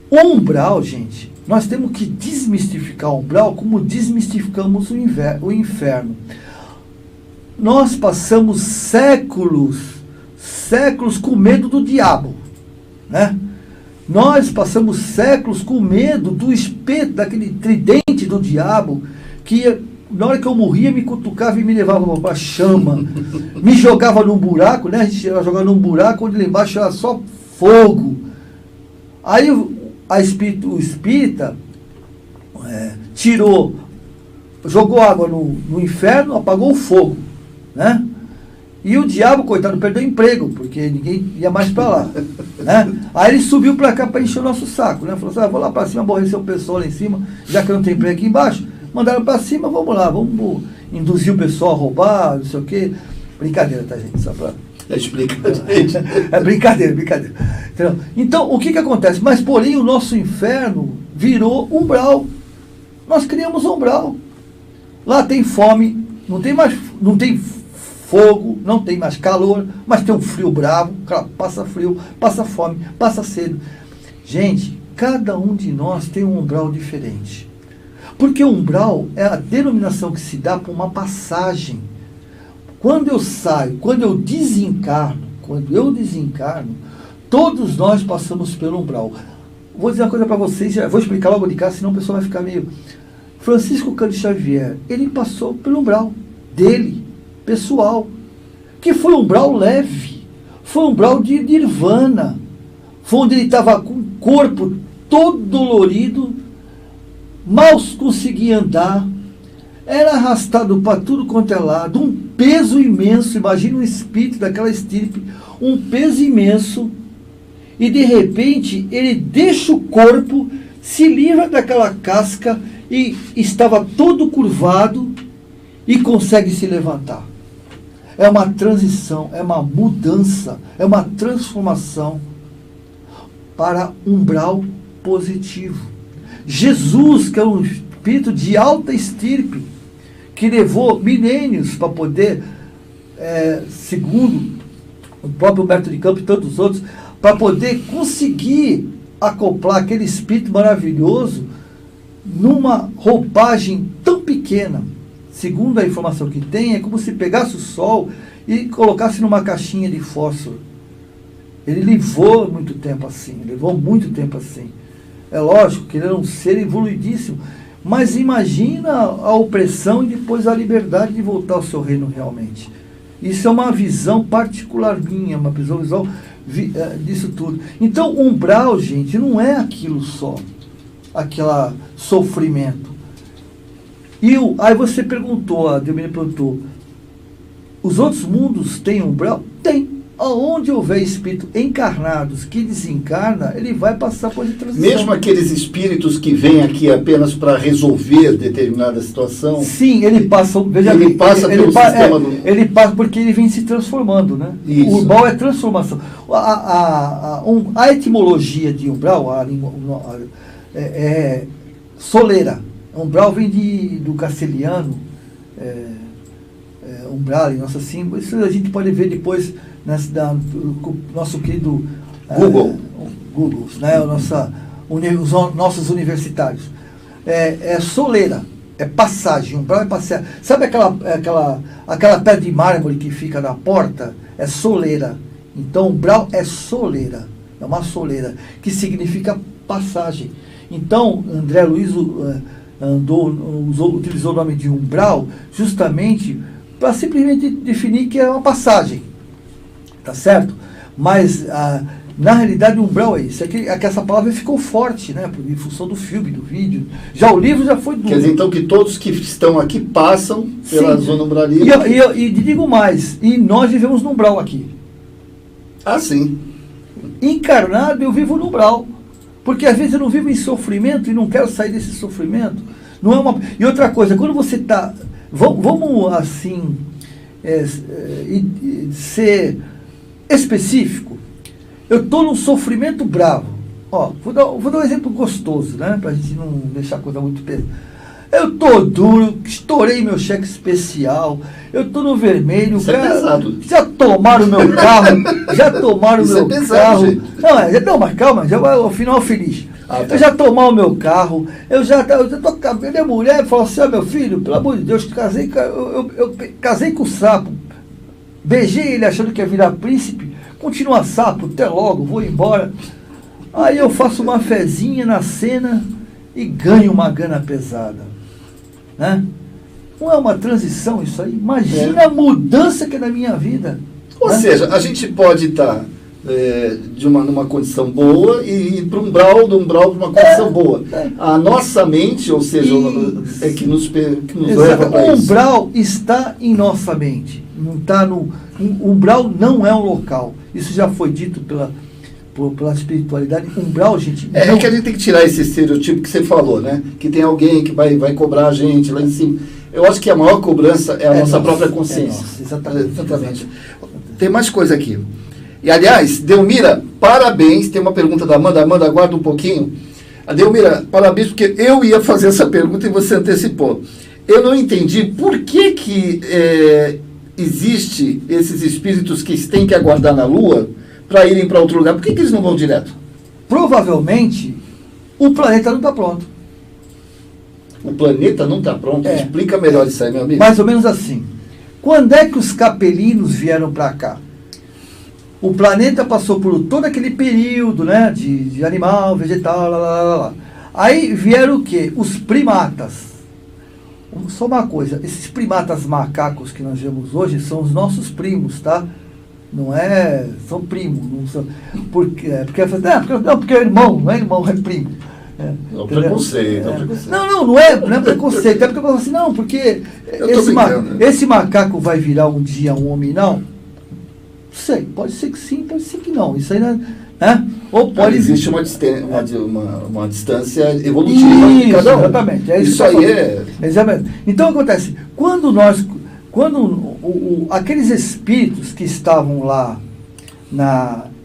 o umbral, gente, nós temos que desmistificar o umbral como desmistificamos o inferno. Nós passamos séculos com medo do diabo, né? Nós passamos séculos com medo do espeto, daquele tridente do diabo, que na hora que eu morria me cutucava e me levava para a chama, me jogava num buraco, né? A gente ia jogar num buraco onde lá embaixo era só fogo. Aí o espírita jogou água no inferno, apagou o fogo, né? E o diabo, coitado, perdeu o emprego, porque ninguém ia mais para lá, né? Aí ele subiu para cá para encher o nosso saco, né? Falou assim, vou lá para cima, aborrecer o pessoal lá em cima, já que eu não tenho emprego aqui embaixo, mandaram para cima, vamos lá, vamos induzir o pessoal a roubar, não sei o quê. Brincadeira, tá, gente? Só para... Explica, gente. É brincadeira. Entendeu? Então, o que acontece? Mas, porém, o nosso inferno virou umbral. Nós criamos umbral. Lá tem fome, não tem fogo, não tem mais calor, mas tem um frio bravo, passa frio, passa fome, passa sede. Gente, cada um de nós tem um umbral diferente. Porque o umbral é a denominação que se dá para uma passagem. Quando eu saio, quando eu desencarno, todos nós passamos pelo umbral. Vou dizer uma coisa para vocês, já vou explicar logo de cá, senão o pessoal vai ficar meio... Francisco Cândido Xavier, ele passou pelo umbral dele, pessoal, que foi um umbral leve, foi um umbral de nirvana, foi onde ele estava com o corpo todo dolorido, mal conseguia andar, era arrastado para tudo quanto é lado, um peso imenso, imagina um espírito daquela estirpe, um peso imenso, e de repente ele deixa o corpo, se livra daquela casca e estava todo curvado e consegue se levantar. É uma transição, é uma mudança, é uma transformação para umbral positivo. Jesus, que é um espírito de alta estirpe, que levou milênios para poder, segundo o próprio Humberto de Campos e tantos outros, para poder conseguir acoplar aquele espírito maravilhoso numa roupagem tão pequena. Segundo a informação que tem, é como se pegasse o sol e colocasse numa caixinha de fósforo. Ele levou muito tempo assim, É lógico que ele era um ser evoluidíssimo, mas imagina a opressão e depois a liberdade de voltar ao seu reino realmente. Isso é uma visão particular minha, uma visão disso tudo. Então, umbral, gente, não é aquilo só, aquele sofrimento. Aí você perguntou, a Delmira perguntou, os outros mundos têm umbral? Tem. Aonde houver espírito encarnados que desencarna, ele vai passar por essa transição. Mesmo aqueles espíritos que vêm aqui apenas para resolver determinada situação? Sim, ele passa. Veja, ele passa pelo sistema do... Ele passa porque ele vem se transformando, né? Isso. O umbral é transformação. A etimologia de umbral é soleira. Umbral vem do castelhano, umbral, nossa símbolo. Isso a gente pode ver depois nosso querido Google, né? Os nossos universitários. É soleira, é passagem, umbral é passagem. Sabe aquela pedra de mármore que fica na porta? É soleira. Então, umbral é soleira, é uma soleira, que significa passagem. Então, André Luiz utilizou o nome de umbral justamente para simplesmente definir que é uma passagem. Tá certo? Mas, na realidade, o umbral é isso. É que essa palavra ficou forte, né? Em função do filme, do vídeo. Já o livro já foi duro. Quer dizer, então, que todos que estão aqui passam pela zona umbralista. E digo mais, e nós vivemos no umbral aqui. Ah, sim. Encarnado, eu vivo no umbral. Porque às vezes eu não vivo em sofrimento e não quero sair desse sofrimento. Não é uma... E outra coisa, quando você está... Vamos, assim, ser específico. Eu estou num sofrimento bravo. Ó, vou dar um exemplo gostoso, né? Para a gente não deixar a coisa muito pesada. Eu estou duro, estourei meu cheque especial, eu estou no vermelho. Isso é pesado. Já tomaram o meu carro, Isso é pesado, gente. Não, mas calma, já vai ao final feliz. Tá. Eu já tomaram o meu carro, eu tô com a minha mulher falou assim, meu filho, pelo amor de Deus, eu casei com o sapo, beijei ele achando que ia virar príncipe, continua sapo, até logo, vou embora. Aí eu faço uma fezinha na cena e ganho uma grana pesada. Né? Não é uma transição isso aí? Imagina a mudança que é na minha vida. Ou seja, a gente pode estar numa condição boa e ir para um umbral para uma condição boa. A nossa mente, ou seja, é que nos leva para isso. O umbral está em nossa mente. Não está no... O umbral não é um local. Isso já foi dito pela espiritualidade. Umbral, gente... É que a gente tem que tirar esse estereotipo que você falou, né? Que tem alguém que vai cobrar a gente lá em cima. Eu acho que a maior cobrança é a nossa própria consciência. Exatamente. Tem mais coisa aqui. E, aliás, Delmira, parabéns. Tem uma pergunta da Amanda. Amanda, aguarda um pouquinho. A Delmira, parabéns, porque eu ia fazer essa pergunta e você antecipou. Eu não entendi por que existe esses espíritos que têm que aguardar na Lua para irem para outro lugar. Por que eles não vão direto? Provavelmente, o planeta não está pronto. O planeta não está pronto? Explica melhor isso aí, meu amigo. Mais ou menos assim. Quando é que os capelinos vieram para cá? O planeta passou por todo aquele período, né, de animal, vegetal, lá. Aí vieram o quê? Os primatas. Só uma coisa, esses primatas macacos que nós vemos hoje são os nossos primos, tá? São primos. Não são, porque é irmão, não é irmão, é primo. É um preconceito, Não é preconceito. É porque eu falo assim, não, porque esse macaco vai virar um dia um homem, não? Não sei, pode ser que sim, pode ser que não. Isso aí não é? Ou pode... Existe uma distância evolutiva de cada um. Exatamente. Isso aí é... Exatamente. Então acontece, quando aqueles espíritos que estavam lá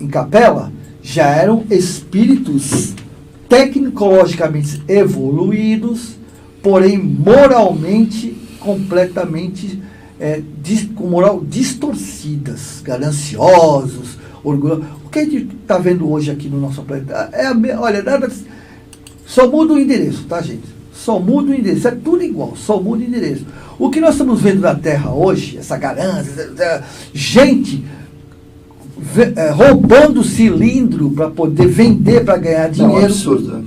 em Capela já eram espíritos tecnologicamente evoluídos, porém moralmente completamente com moral distorcidas, gananciosos, orgulhosos. O que a gente está vendo hoje aqui no nosso planeta olha, só muda o endereço, tá, gente? Só muda o endereço, é tudo igual, só muda o endereço. O que nós estamos vendo na Terra hoje, essa ganância, gente roubando cilindro para poder vender para ganhar dinheiro. É um absurdo.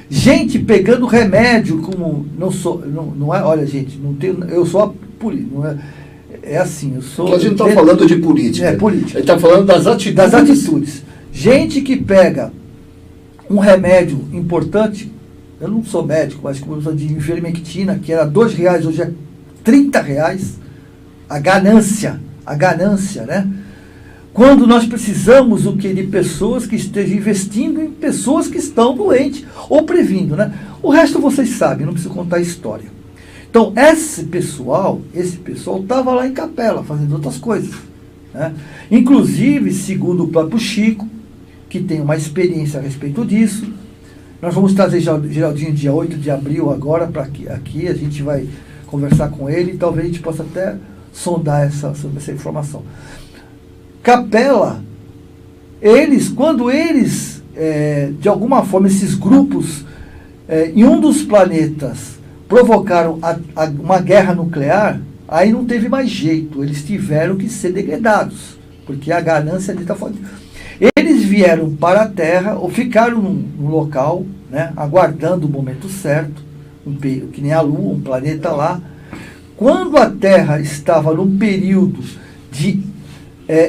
Gente pegando remédio como não é, olha, gente, não tenho, eu sou a polícia, não é assim, eu sou. Porque a gente está falando de política. É política. A gente está falando das atitudes. Gente que pega um remédio importante, eu não sou médico, mas como eu sou de ivermectina, que era R$2, hoje é R$30. A ganância, né? Quando nós precisamos de pessoas que estejam investindo em pessoas que estão doentes ou previndo, né? O resto vocês sabem, não preciso contar a história. Então, esse pessoal estava lá em Capela, fazendo outras coisas, né? Inclusive, segundo o próprio Chico, que tem uma experiência a respeito disso, nós vamos trazer Geraldinho dia 8 de abril agora, para aqui a gente vai conversar com ele e talvez a gente possa até sondar sobre essa informação. Capela, quando eles, de alguma forma, esses grupos, em um dos planetas, provocaram uma guerra nuclear, aí não teve mais jeito, eles tiveram que ser degradados, porque a ganância ali está forte. Eles vieram para a Terra, ou ficaram num local, né, aguardando o momento certo, que nem a Lua, um planeta lá. Quando a Terra estava num período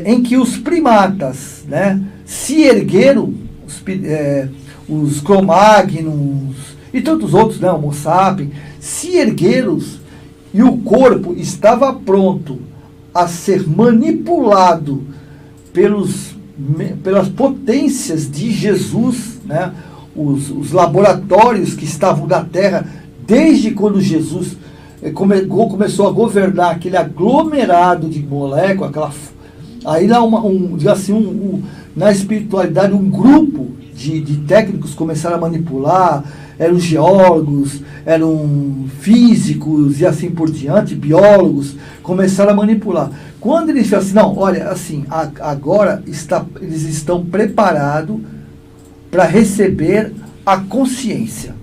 em que os primatas, né, se ergueram, os Cro-Magnons e tantos outros, né, Homo sapiens, se ergueram e o corpo estava pronto a ser manipulado pelas potências de Jesus, né, os laboratórios que estavam na Terra desde quando Jesus começou a governar aquele aglomerado de moléculas, aí lá na espiritualidade um grupo de técnicos começaram a manipular, eram geólogos, eram físicos e assim por diante, biólogos, começaram a manipular. Quando eles disseram assim, não, olha, assim, agora eles estão preparados para receber a consciência,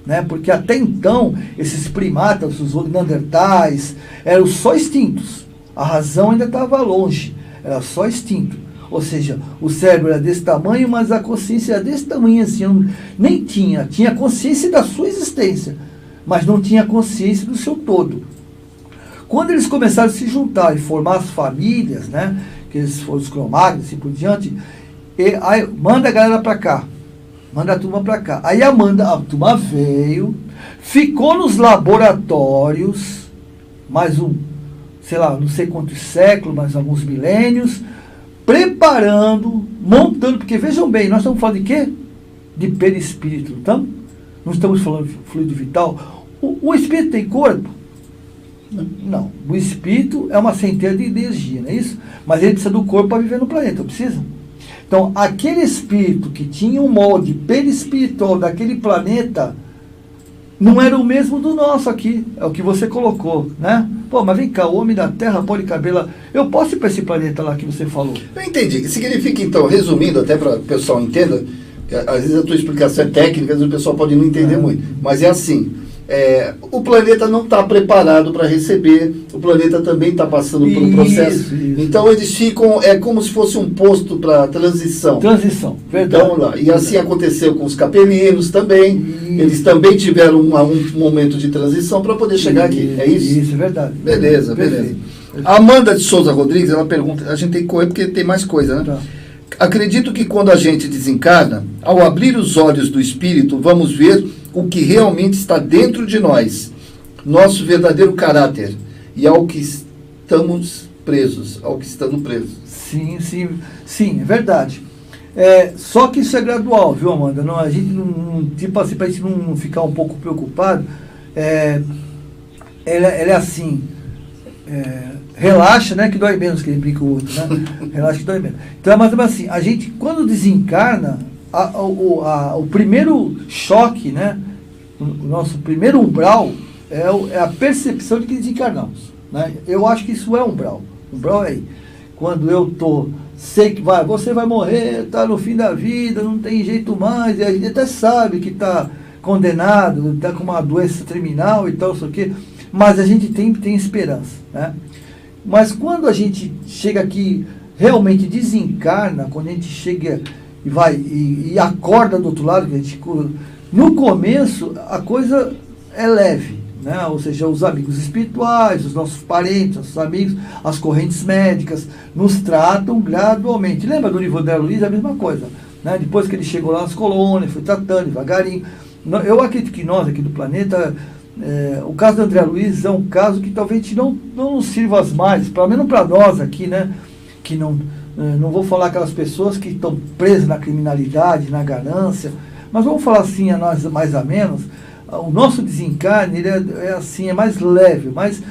né? Porque até então, esses primatas, os neandertais, eram só extintos. A razão ainda estava longe, era só extinto. Ou seja, o cérebro era desse tamanho, mas a consciência era desse tamanho assim, nem tinha consciência da sua existência, mas não tinha consciência do seu todo. Quando eles começaram a se juntar e formar as famílias, né, que eles foram os Cro-Magnons e assim por diante, aí manda a galera para cá, manda a turma para cá. Aí a turma veio, ficou nos laboratórios, mais sei lá, não sei quantos séculos, mais alguns milênios, preparando, montando, porque vejam bem, nós estamos falando de quê? De perispírito, então? Não estamos falando de fluido vital. O espírito tem corpo? Não. O espírito é uma centelha de energia, não é isso? Mas ele precisa do corpo para viver no planeta, não precisa? Então, aquele espírito que tinha um molde perispiritual daquele planeta não era o mesmo do nosso aqui, é o que você colocou, né? Pô, mas vem cá, o homem da Terra pode caber lá. Eu posso ir para esse planeta lá que você falou? Eu entendi. Significa, então, resumindo, até para o pessoal entenda, às vezes a tua explicação é técnica, às vezes o pessoal pode não entender muito, mas é assim, o planeta não está preparado para receber, o planeta também está passando por um processo. Isso. Então eles ficam, como se fosse um posto para transição. Transição, verdade. Então, lá, e assim aconteceu com os capelinos também, eles também tiveram um momento de transição para poder chegar aqui, é isso? Isso, é verdade. Beleza. Amanda de Souza Rodrigues, ela pergunta, a gente tem que correr porque tem mais coisa, né? Tá. Acredito que quando a gente desencarna, ao abrir os olhos do espírito, vamos ver o que realmente está dentro de nós, nosso verdadeiro caráter, e ao que estamos presos, Sim, é verdade. Só que isso é gradual, viu, Amanda? Não, a gente não, tipo assim, para a gente não ficar um pouco preocupado, ela é assim, relaxa, né, que dói menos, que ele brinca o outro, né? Relaxa que dói menos. Então, mas assim, a gente, quando desencarna, o primeiro choque, né, o nosso primeiro umbral é a percepção de que desencarnamos, né? Eu acho que isso é umbral. Umbral é aí. Quando eu sei que você vai morrer, está no fim da vida, não tem jeito mais, e a gente até sabe que está condenado, está com uma doença terminal e tal, isso aqui, mas a gente tem esperança, né? Mas quando a gente chega aqui, realmente desencarna, quando a gente chega e acorda do outro lado, que a gente, no começo a coisa é leve, né? Ou seja, os amigos espirituais, os nossos parentes, nossos amigos, as correntes médicas nos tratam gradualmente. Lembra do livro André Luiz? É a mesma coisa, né? Depois que ele chegou lá nas colônias, foi tratando devagarinho. Eu acredito que nós aqui do planeta, o caso do André Luiz é um caso que talvez a gente não nos sirva mais, pelo menos para nós aqui, né? Que não vou falar aquelas pessoas que estão presas na criminalidade, na ganância, mas vamos falar assim a nós mais ou menos. O nosso desencarne ele é mais leve, mas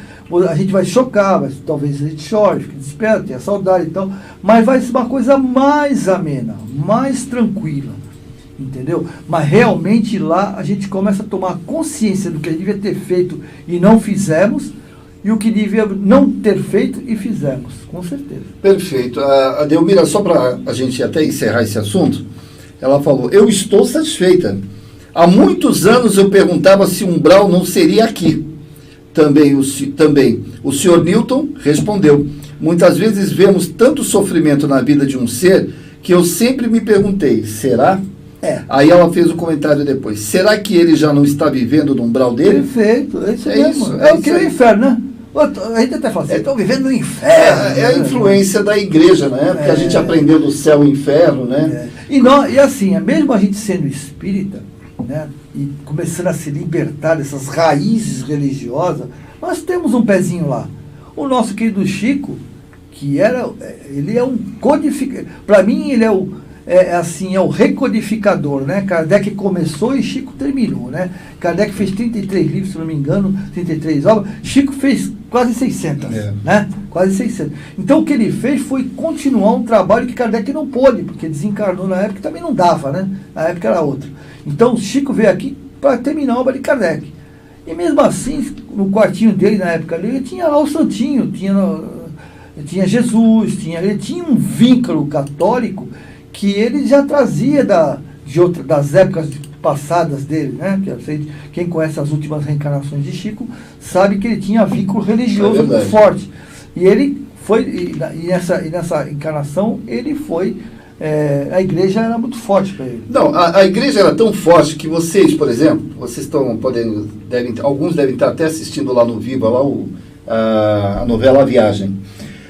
a gente vai chocar, talvez a gente chore, fique desesperado, tenha saudade e tal, mas vai ser uma coisa mais amena, mais tranquila, entendeu? Mas realmente lá a gente começa a tomar consciência do que a gente devia ter feito e não fizemos, e o que devia não ter feito e fizemos, com certeza. Perfeito. A Delmira, só para a gente até encerrar esse assunto, ela falou, eu estou satisfeita. Há muitos anos eu perguntava se umbral não seria aqui. Também o senhor Newton respondeu, muitas vezes vemos tanto sofrimento na vida de um ser que eu sempre me perguntei, será? Aí ela fez o comentário depois, será que ele já não está vivendo no umbral dele? Perfeito, é isso mesmo. É o que é o inferno, né? A gente até fala assim, estão vivendo no inferno. É a influência da igreja, né? Porque a gente aprendeu do céu e inferno, né? E assim, mesmo a gente sendo espírita, né, e começando a se libertar dessas raízes religiosas, nós temos um pezinho lá. O nosso querido Chico, ele é um codificador. Para mim, ele é o recodificador, né? Kardec começou e Chico terminou, né? Kardec fez 33 livros, se não me engano, 33 obras. Chico fez quase 600, né? Quase 600. Então, o que ele fez foi continuar um trabalho que Kardec não pôde, porque desencarnou na época e também não dava, né? Na época era outra. Então, Chico veio aqui para terminar a obra de Kardec. E mesmo assim, no quartinho dele, na época dele, tinha lá o Santinho, tinha Jesus, ele tinha um vínculo católico que ele já trazia das épocas passadas dele, né? Quem conhece as últimas reencarnações de Chico sabe que ele tinha vínculo religioso muito forte. E ele foi, e nessa encarnação, ele foi, a igreja era muito forte para ele. Não, a igreja era tão forte que vocês, por exemplo, alguns devem estar até assistindo lá no Viva, lá a novela A Viagem.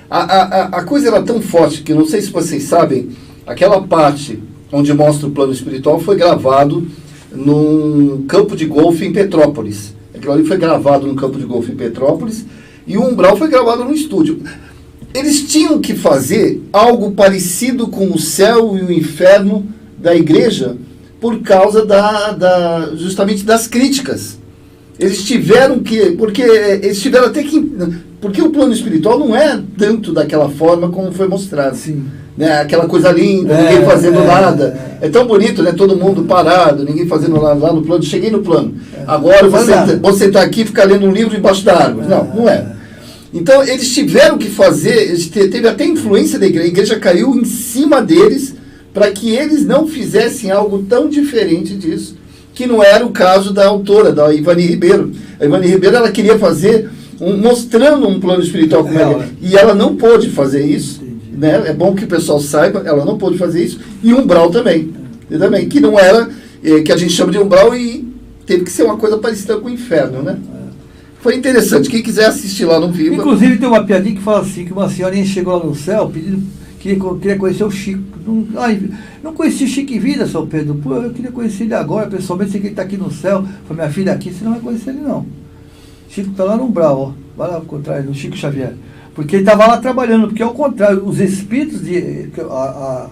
A coisa era tão forte que, não sei se vocês sabem, aquela parte onde mostra o plano espiritual foi gravado num campo de golfe em Petrópolis. Aquilo ali foi gravado num campo de golfe em Petrópolis e o umbral foi gravado no estúdio. Eles tinham que fazer algo parecido com o céu e o inferno da igreja por causa justamente das críticas. Eles tiveram que... Porque o plano espiritual não é tanto daquela forma como foi mostrado. Sim. Né? Aquela coisa linda, ninguém fazendo nada. É tão bonito, né? Todo mundo parado, ninguém fazendo nada lá no plano. Cheguei no plano. Agora vou sentar aqui e ficar lendo um livro embaixo da árvore. Não é. Então, eles tiveram que fazer, teve até influência da igreja. A igreja caiu em cima deles para que eles não fizessem algo tão diferente disso, que não era o caso da autora, da Ivani Ribeiro. A Ivani Ribeiro, ela queria fazer, mostrando um plano espiritual como ela. E ela não pôde fazer isso. Né? É bom que o pessoal saiba, ela não pôde fazer isso. E umbral também. Que não era, que a gente chama de umbral, e teve que ser uma coisa parecida com o inferno, né? Foi interessante. Quem quiser assistir lá no Viva... Inclusive tem uma piadinha que fala assim, que uma senhorinha chegou lá no céu queria conhecer o Chico. Não conheci o Chico em vida, São Pedro. Pô, eu queria conhecer ele agora, pessoalmente, sei que ele está aqui no céu. Falei, minha filha aqui, você não vai conhecer ele não. Chico está lá no umbral, ó. Vai lá ao contrário, no Chico Xavier. Porque ele estava lá trabalhando, porque ao contrário, os espíritos, a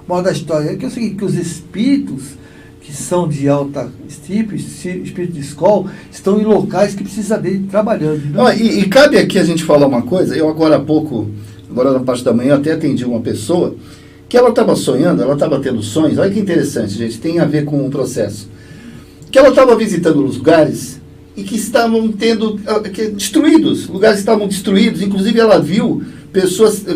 moral da história é que é o seguinte, que os espíritos que são de alta estirpe, espírito de escola, estão em locais que precisa dele trabalhando. E cabe aqui a gente falar uma coisa, eu agora há pouco, agora na parte da manhã, eu até atendi uma pessoa, que ela estava sonhando, ela estava tendo sonhos, olha que interessante, gente, tem a ver com o processo, que ela estava visitando lugares e que estavam destruídos, lugares estavam destruídos, inclusive ela viu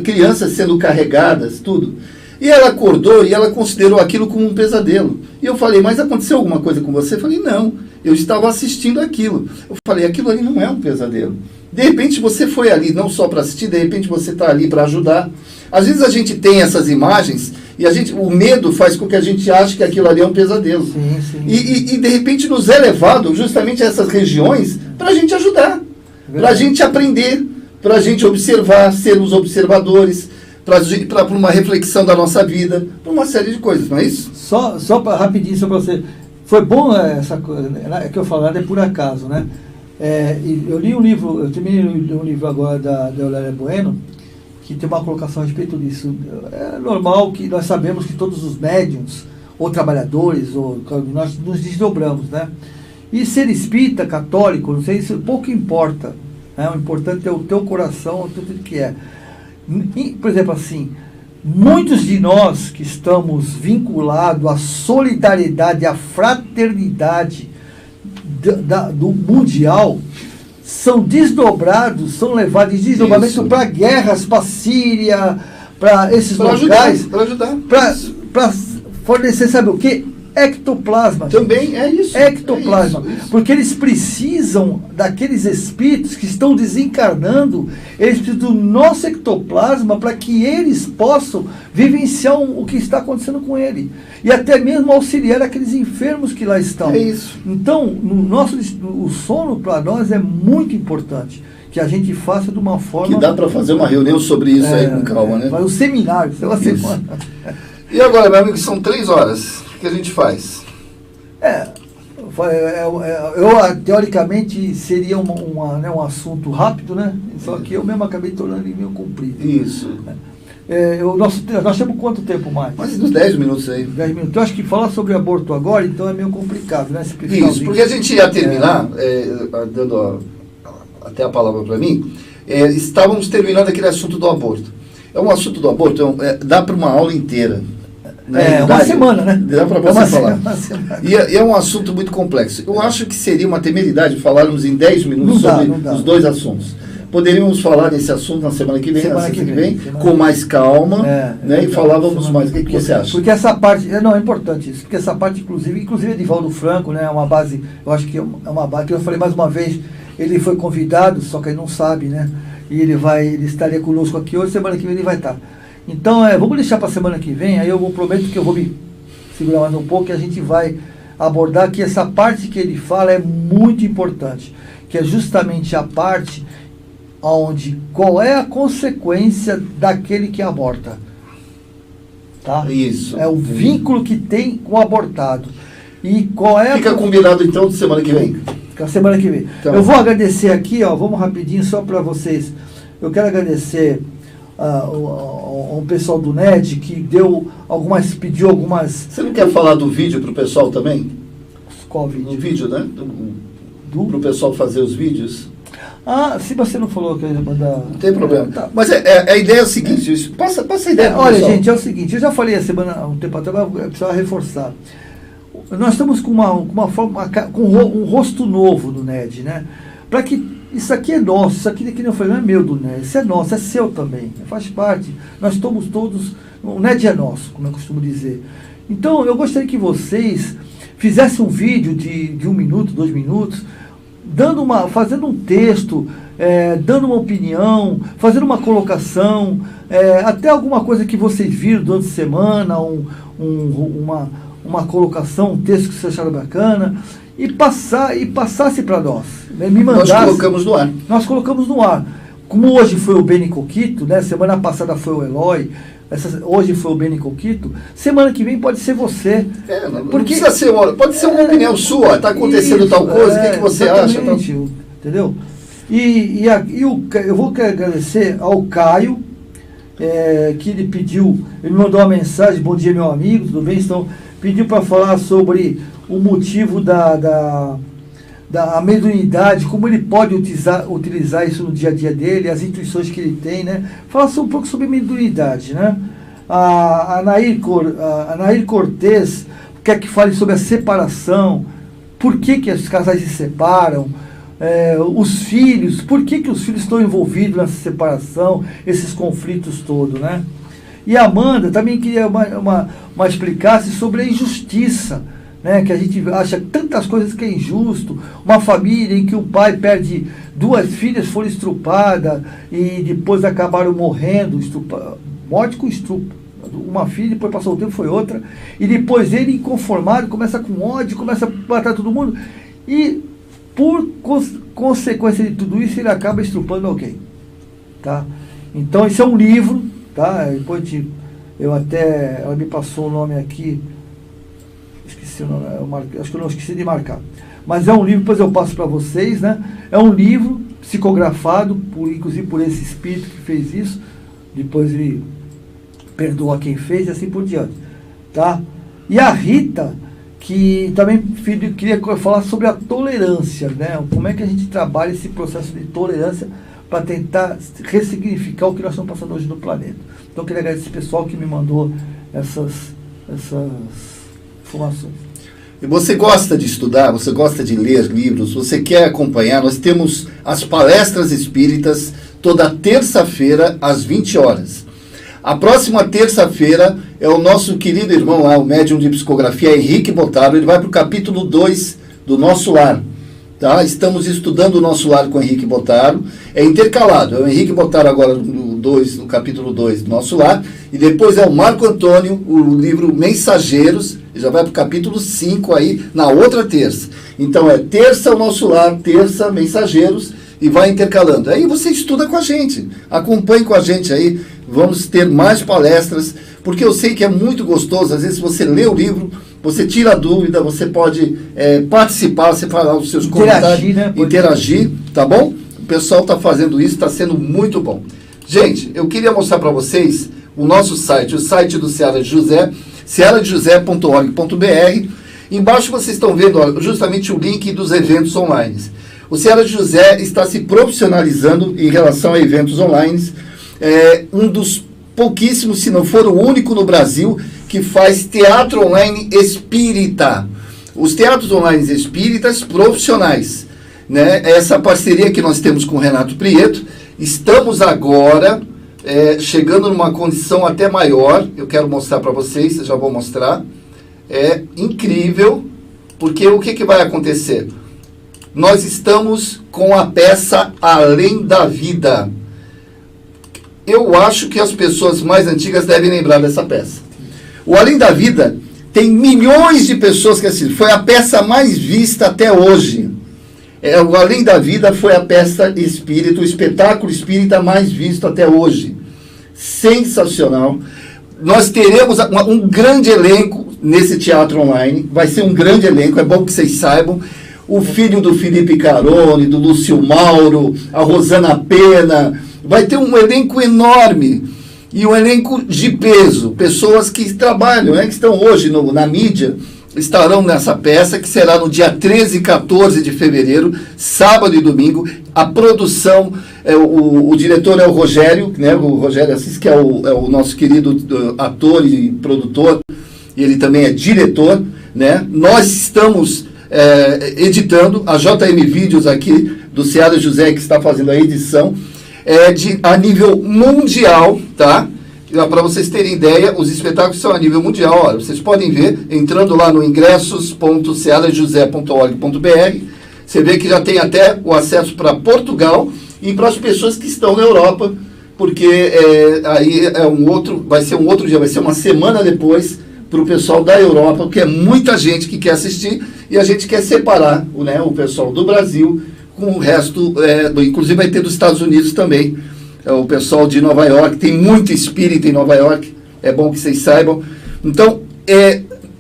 crianças sendo carregadas, tudo. E ela acordou e ela considerou aquilo como um pesadelo. E eu falei, mas aconteceu alguma coisa com você? Eu falei, não, eu estava assistindo aquilo. Eu falei, aquilo ali não é um pesadelo. De repente você foi ali não só para assistir, de repente você está ali para ajudar. Às vezes a gente tem essas imagens e o medo faz com que a gente ache que aquilo ali é um pesadelo. Sim, sim. E de repente nos é levado justamente a essas regiões para a gente ajudar, para a gente aprender, para a gente observar, sermos observadores, para uma reflexão da nossa vida, para uma série de coisas, não é isso? Só rapidinho, só para você. Foi bom essa coisa, é que eu falo, nada é por acaso, né? Eu li um livro, eu terminei um livro agora da Eulália Bueno, que tem uma colocação a respeito disso. É normal que nós sabemos que todos os médiuns, ou trabalhadores, nós nos desdobramos, né? E ser espírita, católico, não sei, isso pouco importa. Né? O importante é o teu coração, tudo que é. Por exemplo, assim, muitos de nós que estamos vinculados à solidariedade, à fraternidade do mundial, são desdobrados, são levados em desdobramento para guerras, para a Síria, para esses locais, para fornecer, sabe o quê? Ectoplasma. Também é isso. Ectoplasma. É isso. Porque eles precisam daqueles espíritos que estão desencarnando, eles precisam do nosso ectoplasma para que eles possam vivenciar o que está acontecendo com ele. E até mesmo auxiliar aqueles enfermos que lá estão. É isso. Então, o sono para nós é muito importante. Que a gente faça de uma forma... Que dá para fazer uma reunião sobre isso aí com calma, né? Um seminário, sei lá, semana. E agora, meu amigo, são 3 horas. O que a gente faz? Teoricamente seria um assunto rápido, né? Só que eu mesmo acabei tornando ele meio comprido. Isso. Nós temos quanto tempo mais? Mais uns 10 minutos aí. 10 minutos. Eu acho que falar sobre aborto agora, então é meio complicado, né? Isso, porque a gente ia terminar, dando até a palavra para mim, estávamos terminando aquele assunto do aborto. É um assunto do aborto, dá para uma aula inteira. Uma semana, né? Dá para você falar. E é um assunto muito complexo. Eu acho que seria uma temeridade falarmos em 10 minutos sobre os dois assuntos. Poderíamos falar nesse assunto na semana que vem, com mais calma, né? E falávamos mais. O que você acha? Porque essa parte, é importante isso, porque essa parte, inclusive Edivaldo Franco, né? É uma base, eu acho que é uma base, que eu falei mais uma vez, ele foi convidado, só que ele não sabe, né? E ele estaria conosco aqui hoje, semana que vem ele vai estar. Então, vamos deixar para a semana que vem, aí eu prometo que eu vou me segurar mais um pouco e a gente vai abordar que essa parte que ele fala é muito importante, que é justamente a parte onde qual é a consequência daquele que aborta. Tá? Isso. É o vínculo que tem com o abortado. E qual é Fica combinado então de semana que vem. Semana que vem. Então, eu vou agradecer aqui, vamos rapidinho só para vocês. Eu quero agradecer ao pessoal do NED que pediu algumas... Você não quer falar do vídeo para o pessoal também? Qual vídeo? O vídeo, né? Para o pessoal fazer os vídeos. Se você não falou que eu ia mandar... Não tem problema. Tá. Mas a ideia é o seguinte, passa a ideia pro olha, pessoal. gente, é o seguinte, eu já falei um tempo atrás, mas eu precisava reforçar. Nós estamos com uma forma, com um rosto novo do NED, né? Para que isso aqui é nosso, isso aqui que eu falei, não é meu do NED, isso é nosso, é seu também, faz parte. Nós estamos todos, o NED é nosso, como eu costumo dizer. Então, eu gostaria que vocês fizessem um vídeo de 1 minuto, 2 minutos, fazendo um texto, dando uma opinião, fazendo uma colocação, até alguma coisa que vocês viram durante a semana, uma colocação, um texto que vocês acharam bacana, e passasse para nós. Me mandasse, Nós colocamos no ar. Nós colocamos no ar. como hoje foi o Beni Coquito, né? Semana passada foi o Eloy, hoje foi o Beni Coquito, semana que vem pode ser você. Não porque precisa ser pode ser uma opinião sua, está acontecendo isso, tal coisa, o que você acha? Entendeu? Eu vou agradecer ao Caio, que ele me mandou uma mensagem: bom dia, meu amigo, tudo bem? Então, pediu para falar sobre o motivo da mediunidade, como ele pode utilizar isso no dia a dia dele, as intuições que ele tem, né? Fala um pouco sobre mediunidade, né? A Anair Cortez quer que fale sobre a separação, por que os casais se separam, os filhos, por que os filhos estão envolvidos nessa separação, esses conflitos todos, né? E a Amanda também queria uma explicasse sobre a injustiça, né? Que a gente acha tantas coisas que é injusto, uma família em que o pai perde 2 filhas, foram estrupadas e depois acabaram morrendo, morte com estupro. Uma filha, depois passou o tempo, foi outra, e depois ele, inconformado, começa com ódio, começa a matar todo mundo, e por consequência de tudo isso, ele acaba estrupando alguém, tá? Então, isso é um livro, tá? Depois ela me passou o nome aqui, esqueci o nome, acho que eu não esqueci de marcar, mas é um livro, depois eu passo para vocês, né? É um livro psicografado, inclusive por esse espírito que fez isso, depois ele perdoa quem fez e assim por diante, tá? E a Rita, que também queria falar sobre a tolerância, né? Como é que a gente trabalha esse processo de tolerância para tentar ressignificar o que nós estamos passando hoje no planeta. Então eu queria agradecer esse pessoal que me mandou essas informações. E você gosta de estudar, você gosta de ler livros, você quer acompanhar, nós temos as palestras espíritas toda terça-feira às 20 horas. A próxima terça-feira é o nosso querido irmão lá, o médium de psicografia, Henrique Botaro. Ele vai para o capítulo 2 do Nosso Lar. Tá? Estamos estudando o Nosso Lar com o Henrique Botaro. É intercalado. É o Henrique Botaro agora no capítulo 2 do Nosso Lar. E depois é o Marco Antônio, o livro Mensageiros. Ele já vai para o capítulo 5 aí, na outra terça. Então é terça o Nosso Lar, terça Mensageiros. E vai intercalando. Aí você estuda com a gente. Acompanhe com a gente aí. Vamos ter mais palestras, porque eu sei que é muito gostoso. Às vezes você lê o livro, você tira a dúvida, você pode participar, você falar os seus comentários, né? Interagir, tá bom? O pessoal está fazendo isso, está sendo muito bom. Gente, eu queria mostrar para vocês o nosso site, o site do Seara de José, searadejosé.org.br. Embaixo vocês estão vendo justamente o link dos eventos online. O Seara de José está se profissionalizando em relação a eventos online. É um dos pouquíssimos, se não for o único no Brasil, que faz teatro online espírita. Os teatros online espíritas profissionais, né? Essa parceria que nós temos com o Renato Prieto, estamos agora chegando numa condição até maior. Eu quero mostrar para vocês, eu já vou mostrar. É incrível, porque o que vai acontecer? Nós estamos com a peça Além da Vida. Eu acho que as pessoas mais antigas devem lembrar dessa peça. O Além da Vida tem milhões de pessoas que assistiram. Foi a peça mais vista até hoje. O Além da Vida foi a peça espírita, o espetáculo espírita mais visto até hoje. Sensacional. Nós teremos um grande elenco nesse teatro online. Vai ser um grande elenco, é bom que vocês saibam. O filho do Felipe Carone, do Lúcio Mauro, a Rosana Pena. Vai ter um elenco enorme e um elenco de peso. Pessoas que trabalham, que estão hoje na mídia, estarão nessa peça, que será no dia 13 e 14 de fevereiro, sábado e domingo. A produção, o diretor é o Rogério, né? O Rogério Assis, que é o nosso querido ator e produtor, e ele também é diretor, né? Nós estamos editando, a JM Vídeos aqui, do Seara José, que está fazendo a edição, a nível mundial, tá? Para vocês terem ideia, os espetáculos são a nível mundial. Olha, vocês podem ver, entrando lá no ingressos.searajosé.org.br, você vê que já tem até o acesso para Portugal e para as pessoas que estão na Europa, porque aí vai ser um outro dia, vai ser uma semana depois para o pessoal da Europa, porque é muita gente que quer assistir e a gente quer separar, né, o pessoal do Brasil com o resto, inclusive vai ter dos Estados Unidos também. O pessoal de Nova York, tem muito espírita em Nova York, é bom que vocês saibam. Então,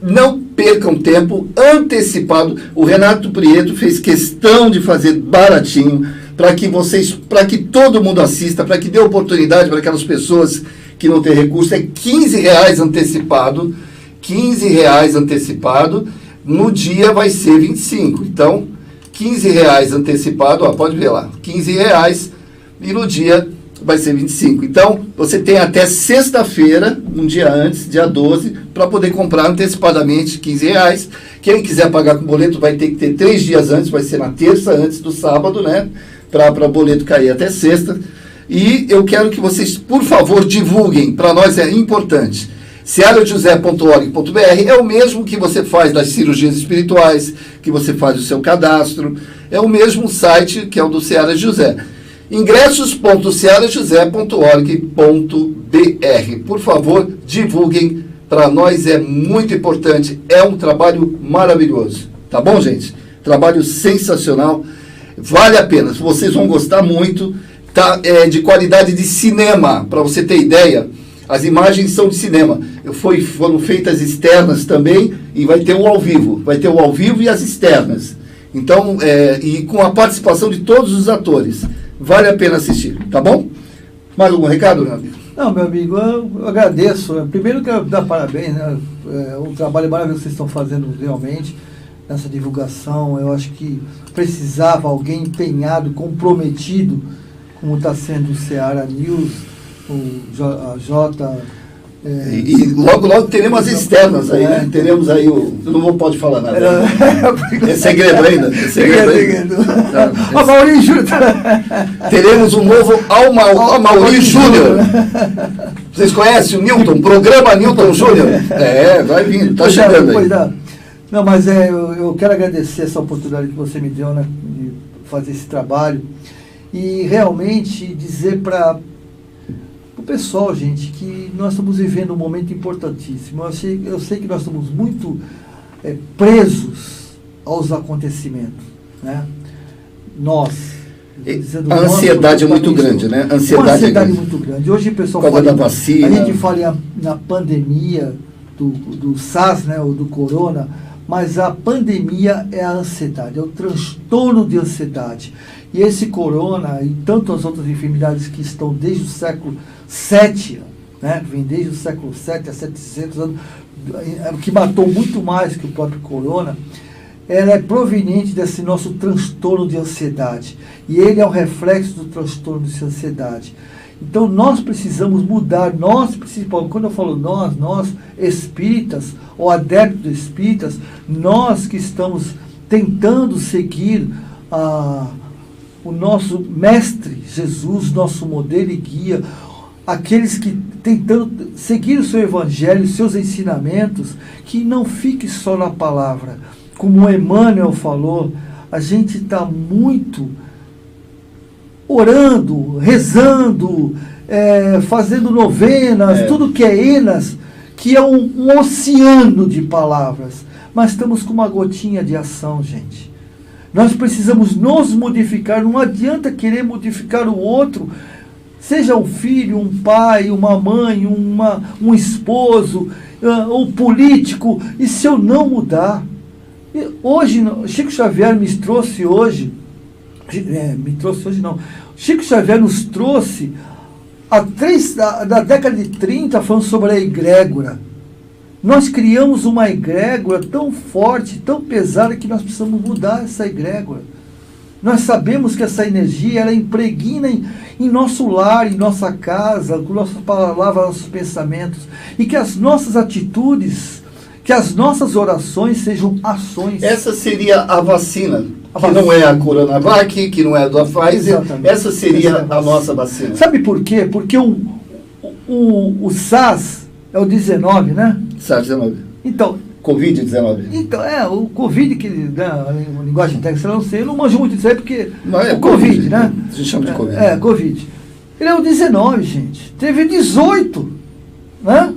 não percam tempo, antecipado. O Renato Prieto fez questão de fazer baratinho, para que todo mundo assista, para que dê oportunidade para aquelas pessoas que não têm recurso. É R$15 antecipado, R$15 antecipado, no dia vai ser 25. Então, R$15 antecipado, pode ver lá, R$15, e no dia vai ser 25. Então, você tem até sexta-feira, um dia antes, dia 12, para poder comprar antecipadamente R$15. Quem quiser pagar com boleto vai ter que ter 3 dias antes, vai ser na terça antes do sábado, né? Para o boleto cair até sexta. E eu quero que vocês, por favor, divulguem, para nós é importante. searajosé.org.br é o mesmo que você faz das cirurgias espirituais, que você faz o seu cadastro, é o mesmo site que é o do Seara José. ingressos.searajosé.org.br. Por favor, divulguem, para nós é muito importante, é um trabalho maravilhoso, tá bom, gente? Trabalho sensacional, vale a pena, vocês vão gostar muito, tá? É de qualidade de cinema, para você ter ideia, as imagens são de cinema, foram feitas externas também, e vai ter o ao vivo e as externas, então, e com a participação de todos os atores. Vale a pena assistir, tá bom? Mais algum recado, meu amigo? Não, meu amigo, eu agradeço. Primeiro quero dar parabéns, né? O trabalho maravilhoso que vocês estão fazendo realmente nessa divulgação. Eu acho que precisava alguém empenhado, comprometido, como está sendo o Seara News, a Jota. E logo teremos as externas aí, né? Teremos aí não pode falar nada. É segredo ainda. É segredo. A Mauri Júnior. Teremos um novo Mauri Júnior. Vocês conhecem o Newton? Programa Newton Júnior? Vai vindo, tá chegando aí. Não, mas eu quero agradecer essa oportunidade que você me deu, né, de fazer esse trabalho. E realmente dizer para o pessoal, gente, que nós estamos vivendo um momento importantíssimo. Eu sei que nós estamos muito presos aos acontecimentos, né? A ansiedade é muito grande, né? A ansiedade é muito grande. Hoje o pessoal fala da vacina. A gente fala na pandemia do SARS, né, ou do corona, mas a pandemia é a ansiedade, é o transtorno de ansiedade. E esse corona e tantas outras enfermidades que estão desde o século VII, né, vem desde o século VII a 700 anos, que matou muito mais que o próprio corona, ela é proveniente desse nosso transtorno de ansiedade. E ele é um reflexo do transtorno de ansiedade. Então nós precisamos mudar, nós principalmente, quando eu falo nós espíritas ou adeptos espíritas, nós que estamos tentando seguir o nosso mestre Jesus, nosso modelo e guia, aqueles que tentando seguir o seu evangelho, os seus ensinamentos, que não fique só na palavra. Como o Emmanuel falou, a gente está muito orando, rezando, fazendo novenas, tudo que é enas, que é um oceano de palavras. Mas estamos com uma gotinha de ação, gente. Nós precisamos nos modificar, não adianta querer modificar o outro, seja um filho, um pai, uma mãe, um esposo, um político, e se eu não mudar? Hoje, Chico Xavier Chico Xavier nos trouxe, da década de 30, falando sobre a egrégora. Nós criamos uma egrégora tão forte, tão pesada, que nós precisamos mudar essa egrégora. Nós sabemos que essa energia, ela impregna em nosso lar, em nossa casa, com nossas palavras, nossos pensamentos, e que as nossas atitudes, que as nossas orações sejam ações. Essa seria a vacina, que não é a Coronavac, que não é a da Pfizer. Exatamente. Essa seria a nossa vacina. Sabe por quê? Porque o SARS é o 19, né? SARS-19. Então, Covid-19. Então, o Covid, que a linguagem técnica, eu não manjo muito disso aí, porque não, o Covid, né? A gente chama de Covid. Covid. Ele é o 19, gente. Teve 18, né?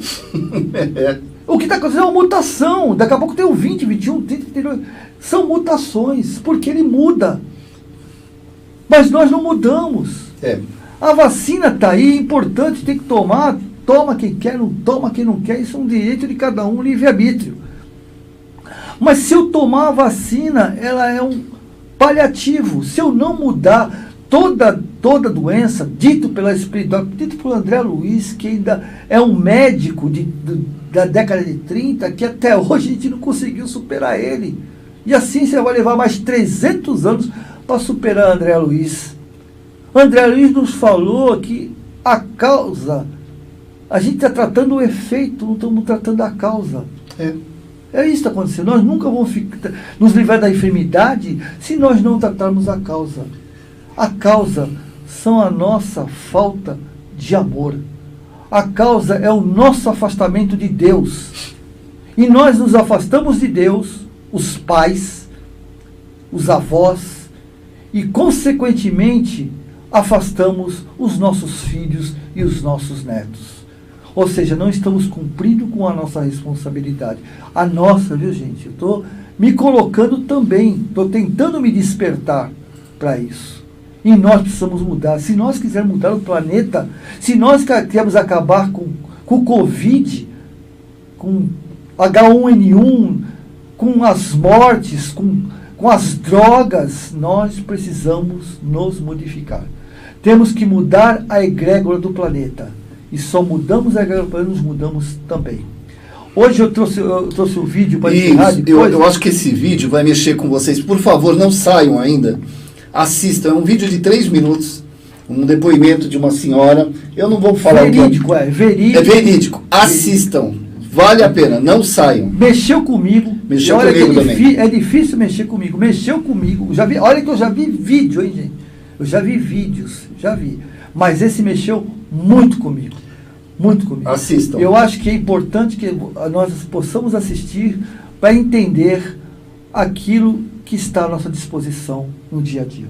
O que está acontecendo é uma mutação. Daqui a pouco tem o 20, 21, 30, 32. São mutações, porque ele muda. Mas nós não mudamos. A vacina está aí, é importante, tem que tomar. Toma quem quer, não toma quem não quer. Isso é um direito de cada um, livre-arbítrio. Mas se eu tomar a vacina, ela é um paliativo. Se eu não mudar toda doença, dito pela espiritualidade, dito por André Luiz, que ainda é um médico da década de 30, que até hoje a gente não conseguiu superar ele. E a ciência vai levar mais 300 anos para superar André Luiz. André Luiz nos falou que a causa, a gente está tratando o efeito, não estamos tratando a causa. É isso que está acontecendo. Nós nunca vamos nos livrar da enfermidade se nós não tratarmos a causa. A causa são a nossa falta de amor. A causa é o nosso afastamento de Deus. E nós nos afastamos de Deus, os pais, os avós, e consequentemente afastamos os nossos filhos e os nossos netos. Ou seja, não estamos cumprindo com a nossa responsabilidade. A nossa, viu, gente? Eu estou me colocando também, estou tentando me despertar para isso. E nós precisamos mudar. Se nós quisermos mudar o planeta, se nós queremos acabar com o Covid, com H1N1, com as mortes, com as drogas, nós precisamos nos modificar. Temos que mudar a egrégora do planeta. E só mudamos a egrégora do planeta, nos mudamos também. Hoje eu trouxe o vídeo para encerrar depois. Eu acho que esse vídeo vai mexer com vocês. Por favor, não saiam ainda. Assistam. É um vídeo de 3 minutos. Um depoimento de uma senhora. Eu não vou falar verídico, verídico. É verídico. Assistam. Vale a pena. Não saiam. Mexeu comigo. Mexeu comigo também. É difícil mexer comigo. Mexeu comigo. Já vi, olha que eu já vi vídeo, hein, gente? Eu já vi vídeos. Já vi. Mas esse mexeu muito comigo. Muito comigo. Assistam. Eu acho que é importante que nós possamos assistir para entender aquilo que está à nossa disposição no dia a dia.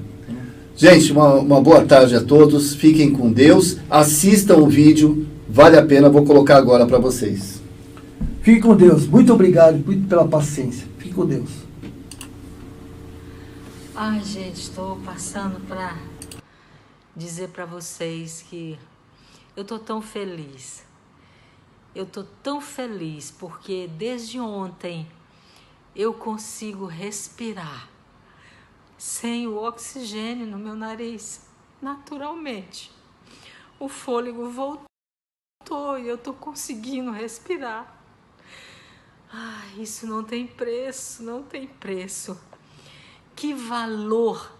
Gente, uma boa tarde a todos. Fiquem com Deus. Assistam o vídeo. Vale a pena. Vou colocar agora para vocês. Fique com Deus. Muito obrigado pela paciência. Fique com Deus. Ai, gente, estou passando para dizer para vocês que eu tô tão feliz. Eu tô tão feliz porque desde ontem eu consigo respirar sem o oxigênio no meu nariz, naturalmente. O fôlego voltou e eu tô conseguindo respirar. Ai, isso não tem preço, não tem preço. Que valor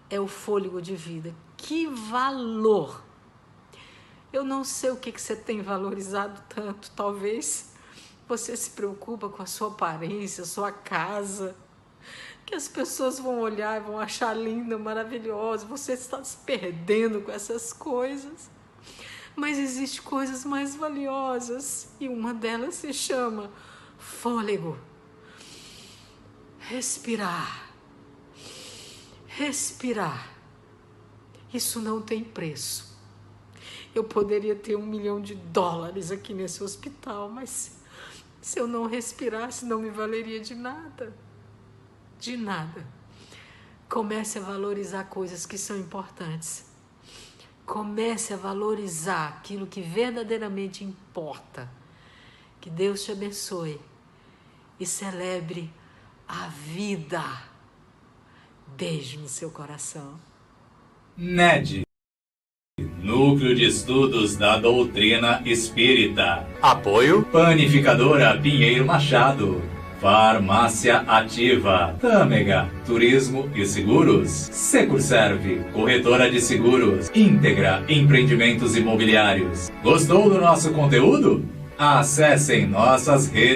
é o fôlego de vida? Que valor! Eu não sei o que você tem valorizado tanto. Talvez você se preocupa com a sua aparência, a sua casa, que as pessoas vão olhar e vão achar linda, maravilhosa. Você está se perdendo com essas coisas. Mas existem coisas mais valiosas e uma delas se chama fôlego. Respirar. Respirar. Isso não tem preço. Eu poderia ter $1 milhão aqui nesse hospital, mas se eu não respirasse, não me valeria de nada. De nada. Comece a valorizar coisas que são importantes. Comece a valorizar aquilo que verdadeiramente importa. Que Deus te abençoe e celebre a vida. Beijo no seu coração. NED, Núcleo de Estudos da Doutrina Espírita. Apoio Panificadora Pinheiro Machado. Farmácia Ativa. Tâmega, Turismo e Seguros. Securserve, Corretora de Seguros. Íntegra Empreendimentos Imobiliários. Gostou do nosso conteúdo? Acessem nossas redes